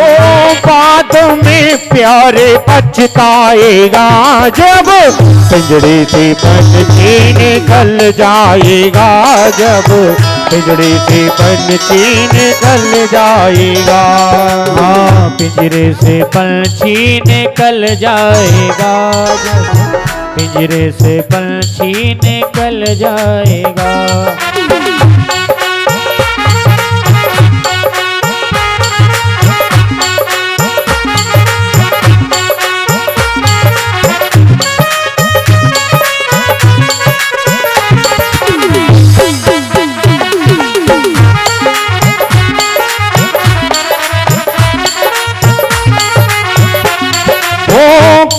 बातों में प्यारे पछताएगा जब पिंजड़े से पंछी निकल जाएगा। जब पिंजड़े से पंछी निकल जाएगा। हाँ, पिंजरे से पंछी निकल जाएगा, जब पिंजरे से पंछी निकल जाएगा।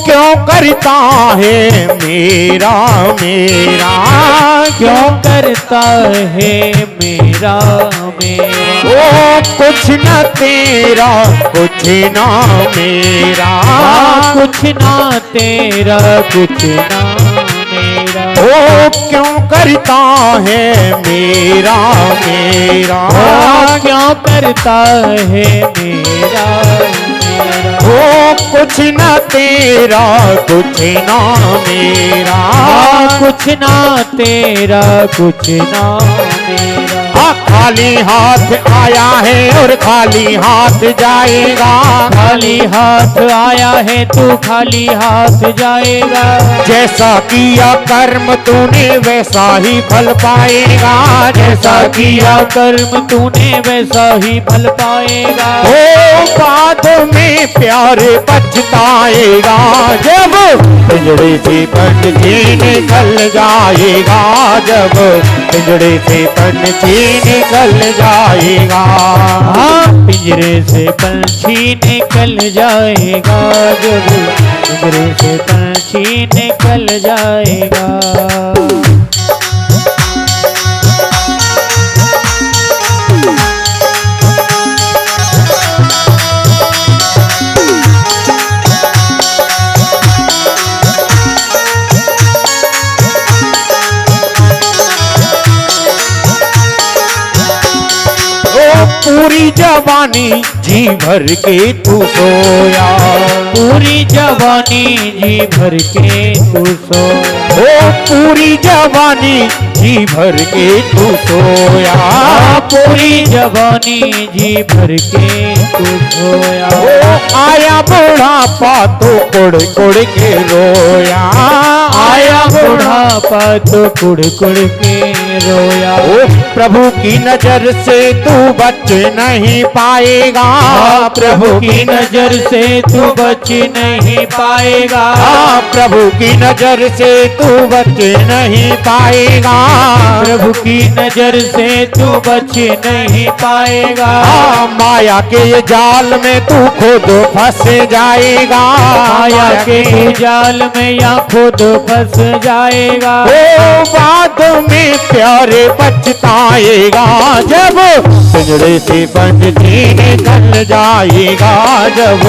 क्यों करता है मेरा मेरा, क्यों करता है मेरा मेरा। ओ कुछ न तेरा कुछ ना मेरा, कुछ ना तेरा कुछ ना मेरा। ओ क्यों करता है मेरा मेरा, क्यों करता है मेरा मेरा। ओ कुछ न तेरा कुछ ना मेरा, कुछ ना तेरा कुछ ना मेरा। खाली हाथ आया है और खाली हाथ जाएगा। खाली हाथ आया है तू खाली हाथ जाएगा। जैसा किया कर्म तूने वैसा ही फल पाएगा। जैसा किया कर्म तूने वैसा ही फल पाएगा। ओ बाद में प्यारे पछताएगा जब पिंजड़े से पंछी निकल जाएगा। जब पिंजड़े से पंछी निकल जाएगा। हाँ, पिंजरे से पंछी निकल जाएगा। जब पिंजरे से पंछी निकल जाएगा। पूरी जवानी जी भर के तू सोया। पूरी जवानी जी भर के तू सो, ओ पूरी जवानी जी भर के तू सोया, पूरी जवानी जी भर के तू सोया। ओ आया बुढ़ापा तो कुड़ कुड़ के रोया, आया बुढ़ापा तो कुड़ कुड़ के रोया। ओ प्रभु की नजर से तू बच नहीं पाएगा, प्रभु की नजर से तू बच नहीं पाएगा, प्रभु की नजर से तू बच नहीं पाएगा, प्रभु की नजर से तू बच नहीं पाएगा। माया के ये जाल में तू खुद फंस जाएगा, माया के जाल में या खुद फंस जाएगा। ओ बाद में प्यारे पछताएगा, जब पिंजड़े से पंछी निकल जाएगा, जब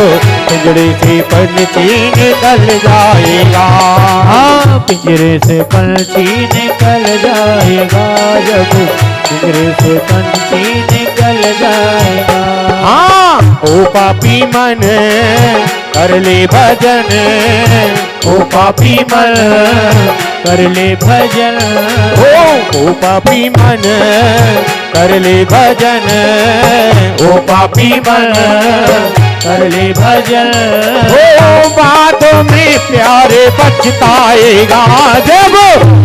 पिंजड़े से पंछी निकल जाएगा। हाँ पिंजरे से पंछी निकल जाएगा, जब पिंजरे से पंछी निकल जाएगा। हाँ ओ पापी मन कर ले भजन, ओ पापी मन कर ले भजन, ओ पापी मन कर ले भजन, ओ पापी मन कर ले भजन। ओ बाद में प्यारे पछताएगा, जब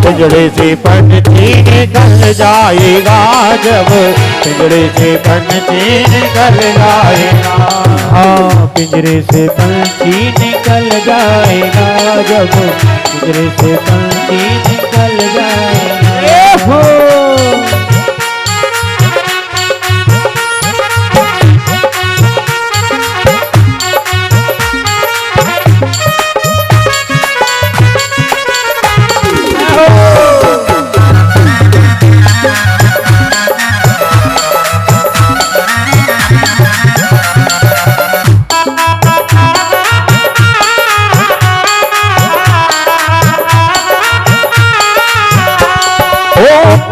पिंजड़े से पंछी निकल जाएगा, जब पिंजड़े से पंछी निकल जाएगा। हाँ पिंजरे से पंछी निकल जाएगा, जब पिंजरे से पंछी निकल जाएगा। हो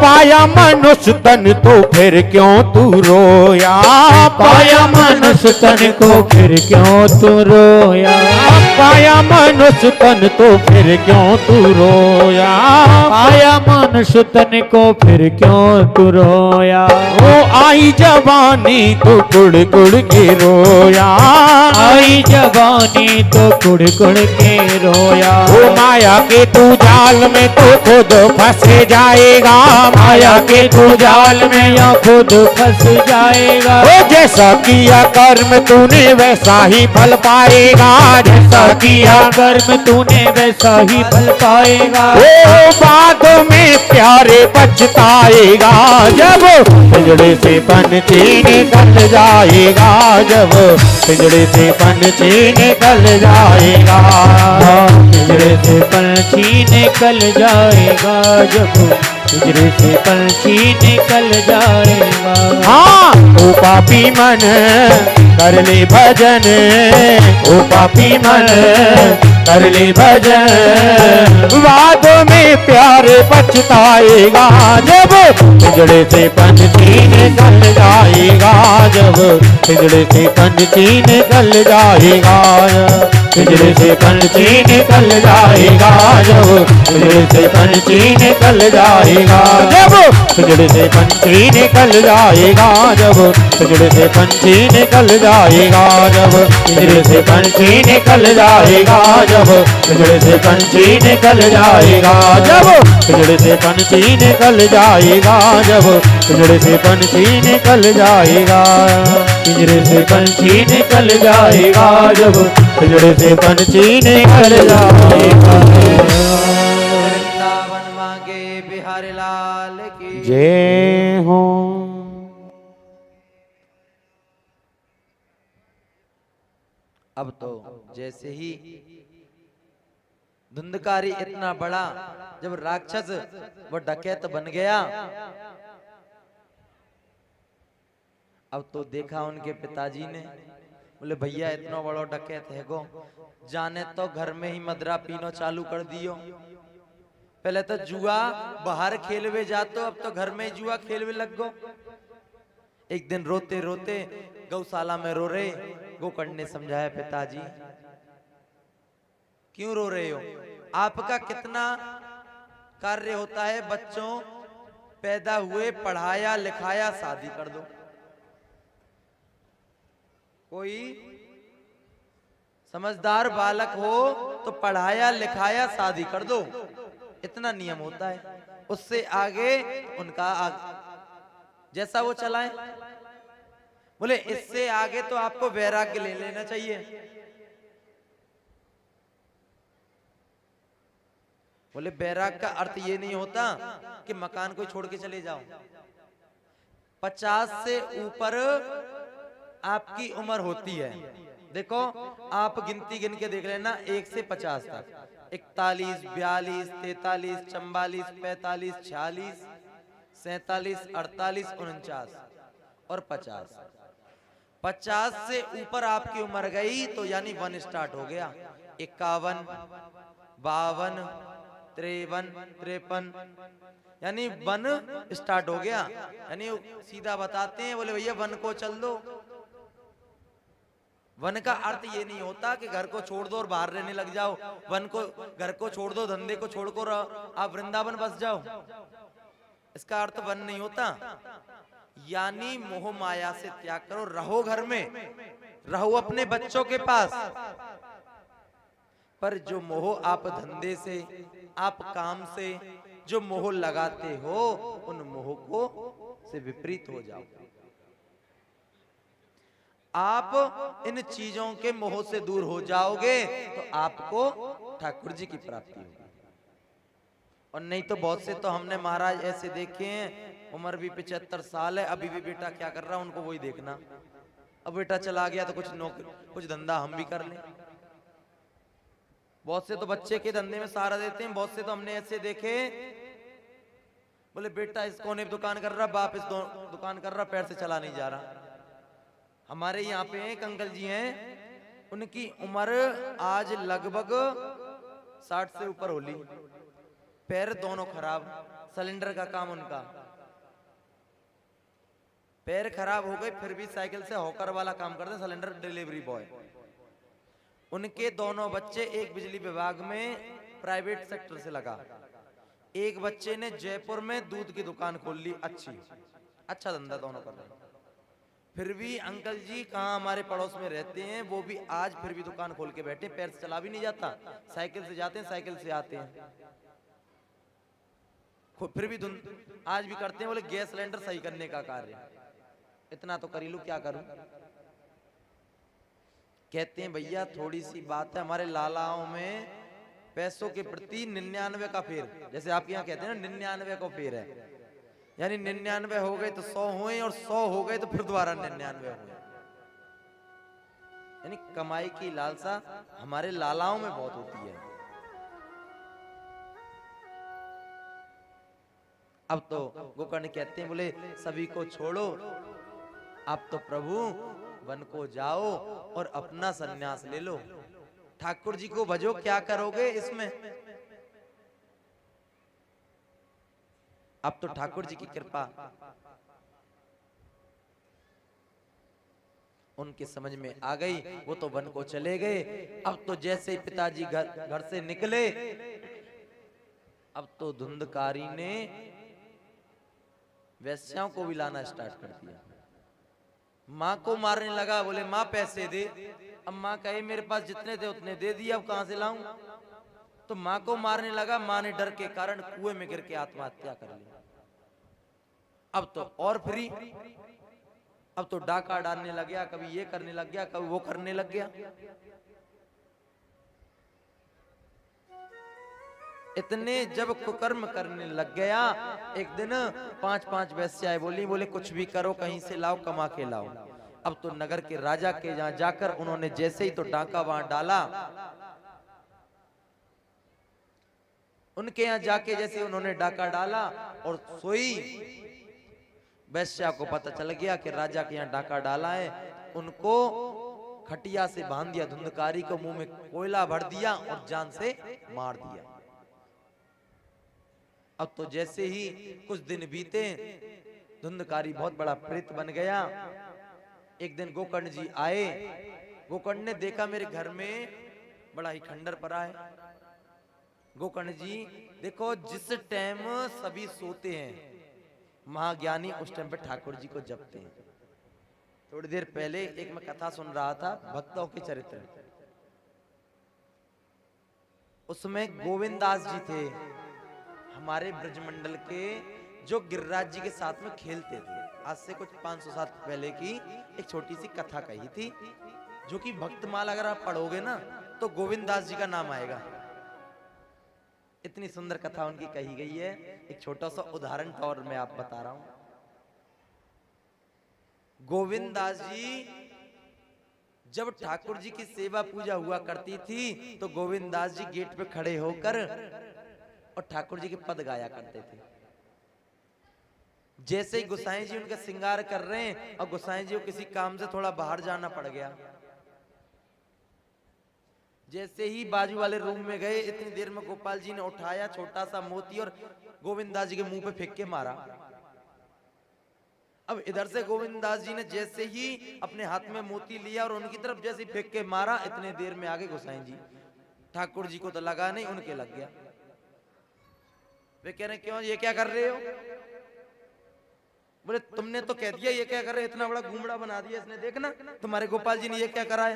पाया मनुष्य तन तो फिर क्यों तू रोया, पाया मनुष्य तन को फिर क्यों तू रोया, पाया मनुष्य तन तो फिर क्यों तू रोया, पाया मनुष्य तन को फिर क्यों तू रोया। ओ आई जवानी तो कुड़ कुड़ के रोया, आई जवानी तो कुड़ कुड़ के रोया। ओ माया के तू जाल में तो खुद फंस जाएगा, माया के तू जाल में या खुद फंस जाएगा। ओ जैसा किया कर्म तूने वैसा ही फल पाएगा, जैसा किया कर्म तूने वैसा ही फल पाएगा। ओ बाद में प्यारे पछताएगा, जब पिंजड़े से पंछी निकल जाएगा, जब पिंजड़े से पंछी निकल जाएगा, पिंजरे से पंछी निकल जाएगा, जब पिंजरे से पंछी निकल जाएगा। हाँ ओ पापी मन कर ले भजन, ओ पापी मन कर ले भजन, बाद में प्यार पछताएगा, जब पिंजड़े से पंछी निकल जाएगा, जब पिंजड़े से पंछी निकल जाएगा, पिंजड़े से पंछी निकल जाएगा, जब पिंजड़े से पंछी निकल जाएगा, जब पिंजड़े से पंछी निकल जाएगा, जब पिंजड़े से पंछी निकल जाएगा, जब पिंजड़े से पंछी निकल जाएगा, जब पिंजड़े से पंछी निकल जाएगा, जब पिंजड़े से पंछी निकल जाएगा, जब पिंजड़े से पंछी निकल जाएगा, पिंजड़े से पंछी निकल जाएगा, जब पिंजड़े से पंछी निकल जाएगा। वृंदावन मांगे बिहारी लाल की जय हो। अब तो जैसे ही धुंधकारी इतना बड़ा, जब राक्षस वो डकैत बन गया, अब तो देखा उनके पिताजी ने, बोले भैया इतना बड़ा डकैत है गो, जाने तो घर में ही मदरा पीनो चालू कर दियो। पहले तो जुआ बाहर खेलवे जातो, अब तो घर में ही जुआ खेलवे लग गो। एक दिन रोते रोते गौशाला में रो रहे, गोकर्ण ने समझाया पिताजी क्यों रो रहे हो? आपका कितना कार्य होता है, बच्चों पैदा हुए, पढ़ाया लिखाया, शादी कर दो। कोई समझदार बालक हो तो पढ़ाया लिखाया, शादी कर दो, इतना नियम होता है। उससे आगे उनका जैसा वो चलाए। बोले इससे आगे तो आपको वैराग्य ले लेना चाहिए। बोले वैराग्य का अर्थ ये नहीं होता कि मकान को छोड़ के चले जाओ। 50 से ऊपर आपकी उम्र होती है। देखो आप गिनती गिन के देख लेना, 1 से 50 तक, 41, 42, 43, 44, 45, 46, 47, 48, 49 और 50। 50 से ऊपर आपकी उम्र गई तो यानी 1 स्टार्ट हो गया। 51, 52, 53, 53 यानी 1 स्टार्ट हो गया। यानी सीधा बताते हैं, बोले भैया 1 को चल दो। 1 का अर्थ ये नहीं होता कि घर को छोड़ दो और बाहर रहने लग जाओ। 1 को घर को छोड़ दो, धंधे को छोड़कर आप वृंदावन बस जाओ, इसका अर्थ 1 नहीं होता। यानी मोह माया से त्याग करो, रहो घर में, रहो अपने बच्चों के पास, पर जो मोह आप धंधे से, आप काम से जो मोह लगाते हो, उन मोह को से विपरीत हो जाओ। आप इन चीजों के मोह से दूर हो जाओगे तो आपको ठाकुर जी की प्राप्ति होगी। और नहीं तो बहुत से तो हमने महाराज ऐसे देखे हैं, उम्र भी 75 साल है, अभी भी बेटा क्या कर रहा है उनको वही देखना। अब बेटा चला गया तो कुछ नौकरी, कुछ धंधा हम भी कर लें। बहुत से तो बच्चे के धंधे में सहारा देते हैं। बहुत से तो हमने ऐसे देखे, बोले बेटा इस कोने पे दुकान कर रहा, बाप इस दुकान कर रहा, पैर से चला नहीं जा रहा। हमारे यहाँ पे एक अंकल जी हैं, उनकी उम्र आज लगभग 60 से ऊपर होली, पैर दोनों खराब, सिलेंडर का काम उनका, पैर खराब हो गए फिर भी साइकिल से हॉकर वाला काम करते, सिलेंडर डिलीवरी बॉय। उनके दोनों बच्चे एक बिजली विभाग में प्राइवेट सेक्टर से लगा। एक बच्चे ने जयपुर में दूध की दुकान खोल ली, अच्छा धंधा दोनों कर रहे हैं। फिर भी अंकल जी कहाँ हमारे पड़ोस में रहते हैं, वो भी आज फिर भी दुकान खोल के बैठे, पैर से चला भी नहीं जाता, साइकिल से जाते हैं, साइकिल से आते हैं, फिर भी आज भी करते हैं। बोले गैस सिलेंडर सही करने का कार्य, इतना तो कर ही लूं, क्या करूं। कहते हैं भैया थोड़ी सी बात है, हमारे लालाओं में पैसों के प्रति 99 का फेर, जैसे आपके यहाँ कहते हैं ना 99 का फेर है, यानी 99 हो गए तो 100 हुए, और 100 हो गए तो फिर दोबारा 99 हुए। यानी कमाई की लालसा हमारे लालाओं में बहुत होती है। अब तो गोकर्ण कहते हैं, बोले सभी को छोड़ो, अब तो प्रभु वन को जाओ और अपना सन्यास ले लो, ठाकुर जी को भजो, क्या करोगे इसमें। अब तो ठाकुर जी की कृपा उनके समझ में आ गई, वो तो वन को चले गए। अब तो जैसे ही पिताजी घर से निकले, अब तो धुंधकारी ने वैश्याओं को भी लाना स्टार्ट कर दिया। माँ को मारने लगा, बोले माँ पैसे दे। अब माँ कहे मेरे पास जितने थे उतने दे दिए, अब कहां से लाऊं। तो माँ को मारने लगा, माँ ने डर के कारण कुएं में गिर के आत्महत्या कर ली। अब तो और फ्री, अब तो डाका डालने लग गया, कभी ये करने लग गया, कभी वो करने लग गया। इतने जब कुकर्म करने लग गया, एक दिन 5-5 वैश्याएं बोली, बोले कुछ भी करो, कहीं से लाओ, कमा के लाओ। अब तो नगर के राजा के जहां जाकर उन्होंने जैसे ही तो डाका वहां डाला, उनके यहां जाके जैसे उन्होंने डाका डाला और सोई, वैश्या को पता चल गया कि राजा के यहाँ डाका डाला है। उनको खटिया से बांध दिया, धुंधकारी को मुंह में कोयला भर दिया और जान से मार दिया। अब तो जैसे ही कुछ दिन बीते, धुंधकारी बहुत बड़ा प्रेत बन गया। एक दिन गोकर्ण जी आए, गोकर्ण ने देखा मेरे घर में बड़ा ही खंडर पड़ा है। गोकर्ण जी देखो, जिस टाइम सभी सोते हैं महाज्ञानी उस टाइम पे ठाकुर जी को जपते हैं। थोड़ी देर पहले एक मैं कथा सुन रहा था भक्तों के चरित्र, उसमें गोविंद दास जी थे हमारे ब्रजमंडल के, जो गिरिराज जी के साथ में खेलते थे। आज से कुछ 500 साल पहले की एक छोटी सी कथा कही थी, जो कि भक्तमाल अगर आप पढ़ोगे ना तो गोविंद दास जी का नाम आएगा। इतनी सुंदर कथा उनकी कही गई है। एक छोटा सा उदाहरण तौर में आप बता रहा हूं। गोविंद दास जी जब ठाकुर जी की सेवा पूजा हुआ करती थी तो गोविंद दास जी गेट पे खड़े होकर और ठाकुर जी के पद गाया करते थे। जैसे ही गोसाई जी उनका श्रृंगार कर रहे हैं और गोसाई जी को किसी काम से थोड़ा बाहर जाना पड़ गया, जैसे ही बाजू वाले रूम में गए, इतनी देर में गोपाल जी ने उठाया छोटा सा मोती और गोविंद दास जी के मुंह पे फेंक के मारा। अब इधर से गोविंद दास जी ने जैसे ही अपने हाथ में मोती लिया और उनकी तरफ जैसे ही फेंक के मारा, इतने देर में आगे गोसाई जी, ठाकुर जी को तो लगा नहीं, उनके लग गया। वे कह रहे क्यों, ये क्या कर रहे हो? बोले तुमने तो कह दिया, ये क्या कर रहे, इतना बड़ा घूमड़ा बना दिया इसने, देखना तुम्हारे गोपाल जी ने ये क्या करा है।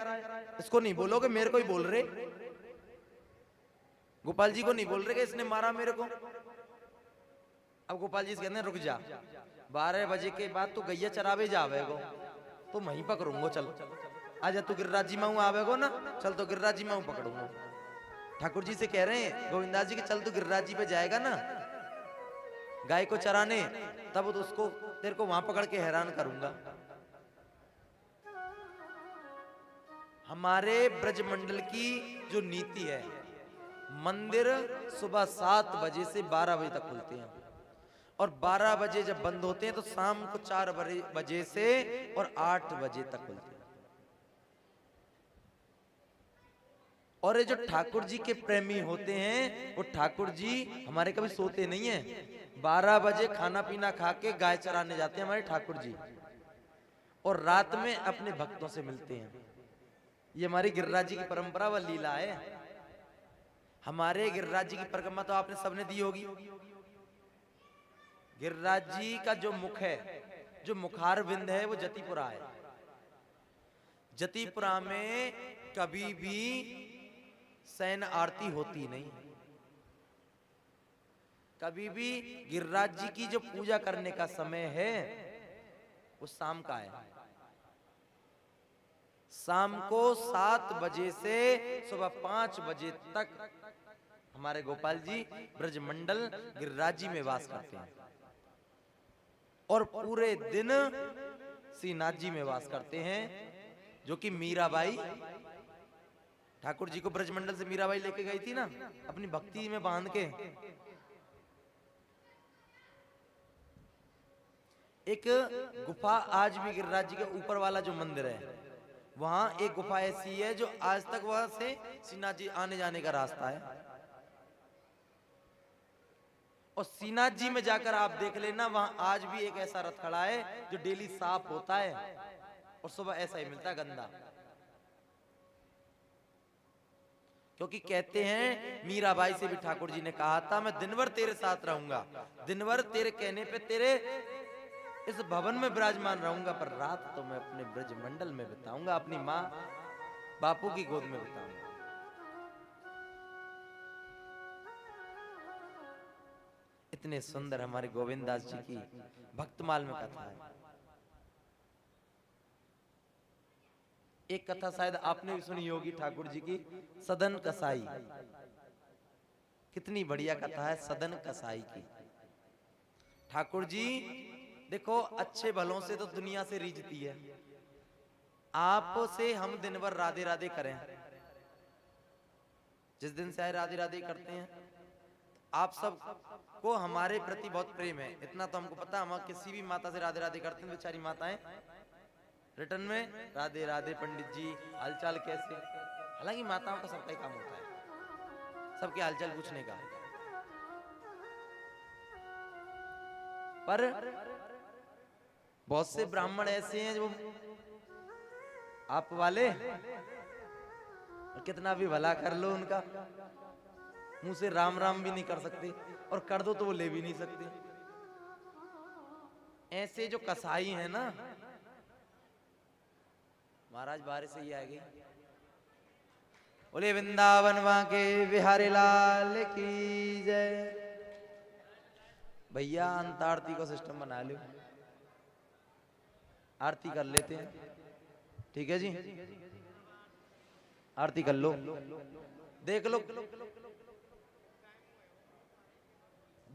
इसको नहीं बोलोगे, मेरे को ही बोल रहे, गोपाल जी को नहीं बोल रहे कि इसने मारा मेरे को। अब गोपाल जी कहते हैं रुक जा, 12 बजे के बाद तू गैया चरावे जावेगो तो वहीं पकड़ूंगो, चल आजा, तू गिरिराज जी माऊ आवेगो ना, चल तो गिरिराज जी माऊ पकड़ूंगा। ठाकुर जी से कह रहे हैं गोविंदास जी के, चल तू गिरिराज जी पे जाएगा ना गाय को चराने, तब तो उसको तेरे को वहां पकड़ के हैरान करूंगा। हमारे ब्रजमंडल की जो नीति है, मंदिर सुबह 7 बजे से 12 बजे तक खुलते हैं और 12 बजे जब बंद होते हैं तो शाम को 4 बजे से और 8 बजे तक खुलते हैं। और ये जो ठाकुर जी के प्रेमी होते हैं, वो ठाकुर जी हमारे कभी सोते नहीं है। 12 बजे खाना पीना खा के गाय चराने जाते हैं हमारे ठाकुर जी, और रात में अपने भक्तों से मिलते हैं। ये हमारी गिरिराज जी की परंपरा व लीला है। हमारे गिरिराज जी की परिक्रमा तो आपने सबने दी होगी। गिरिराज जी का जो मुख है, जो मुखार बिंद है, वो जतिपुरा है। जतिपुरा में कभी भी शयन आरती होती नहीं। कभी भी गिरिराज जी की जो पूजा करने का समय है वो शाम का है। शाम को 7 बजे से सुबह 5 बजे तक हमारे गोपाल जी ब्रजमंडल गिरिराज जी में वास करते हैं और पूरे दिन श्रीनाथ जी में वास करते हैं, जो कि मीराबाई, ठाकुर जी को ब्रजमंडल से मीराबाई लेके गई थी ना अपनी भक्ति में बांध के। एक गुफा आज भी गिरिराज जी के ऊपर वाला जो मंदिर है, वहां एक गुफा ऐसी है जो आज तक वहां से श्रीनाथ जी आने जाने का रास्ता है। और श्रीनाथ जी में जाकर आप देख लेना, वहां आज भी एक ऐसा रथ खड़ा है जो डेली साफ होता है और सुबह ऐसा ही मिलता है गंदा। क्योंकि कहते हैं मीराबाई से भी ठाकुर जी ने कहा था, मैं दिन भर तेरे साथ रहूंगा, दिन भर तेरे कहने पे तेरे इस भवन में विराजमान रहूंगा, पर रात तो मैं अपने ब्रजमंडल में बिताऊंगा, अपनी माँ बापू की गोद में बिताऊंगा। इतने सुंदर हमारे गोविंद दास जी की भक्तमाल में कथा है। एक कथा शायद आपने भी सुनी होगी ठाकुर जी की, सदन कसाई। कितनी बढ़िया कथा है सदन कसाई की। ठाकुर जी देखो, अच्छे भलों से तो दुनिया से रीझती है, आप से हम दिन भर राधे राधे करें। जिस दिन से आए राधे राधे करते हैं, आप सब को हमारे प्रति बहुत प्रेम है, इतना तो हमको पता। हम किसी भी माता से राधे राधे करते हैं, बेचारी माताएं रिटर्न में राधे राधे पंडित जी हालचाल कैसे। हालांकि माताओं का सबका ही काम होता है सबके हालचाल पूछने का, पर बहुत से ब्राह्मण ऐसे हैं जो आप वाले, कितना भी भला कर लो उनका, मुंह से राम राम भी नहीं कर सकते, और कर दो तो वो ले भी नहीं सकते। ऐसे जो कसाई है ना, महाराज बारिश से ही आ गई। बोले वृंदावन के बिहारी लाल की जय। भैया अंत आरती का सिस्टम बना लो, आरती कर लेते हैं, ठीक है जी, आरती कर लो। देख लो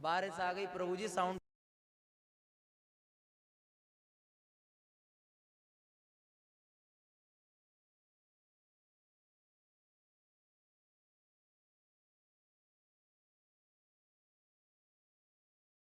बारिश आ गई, प्रभु जी साउंड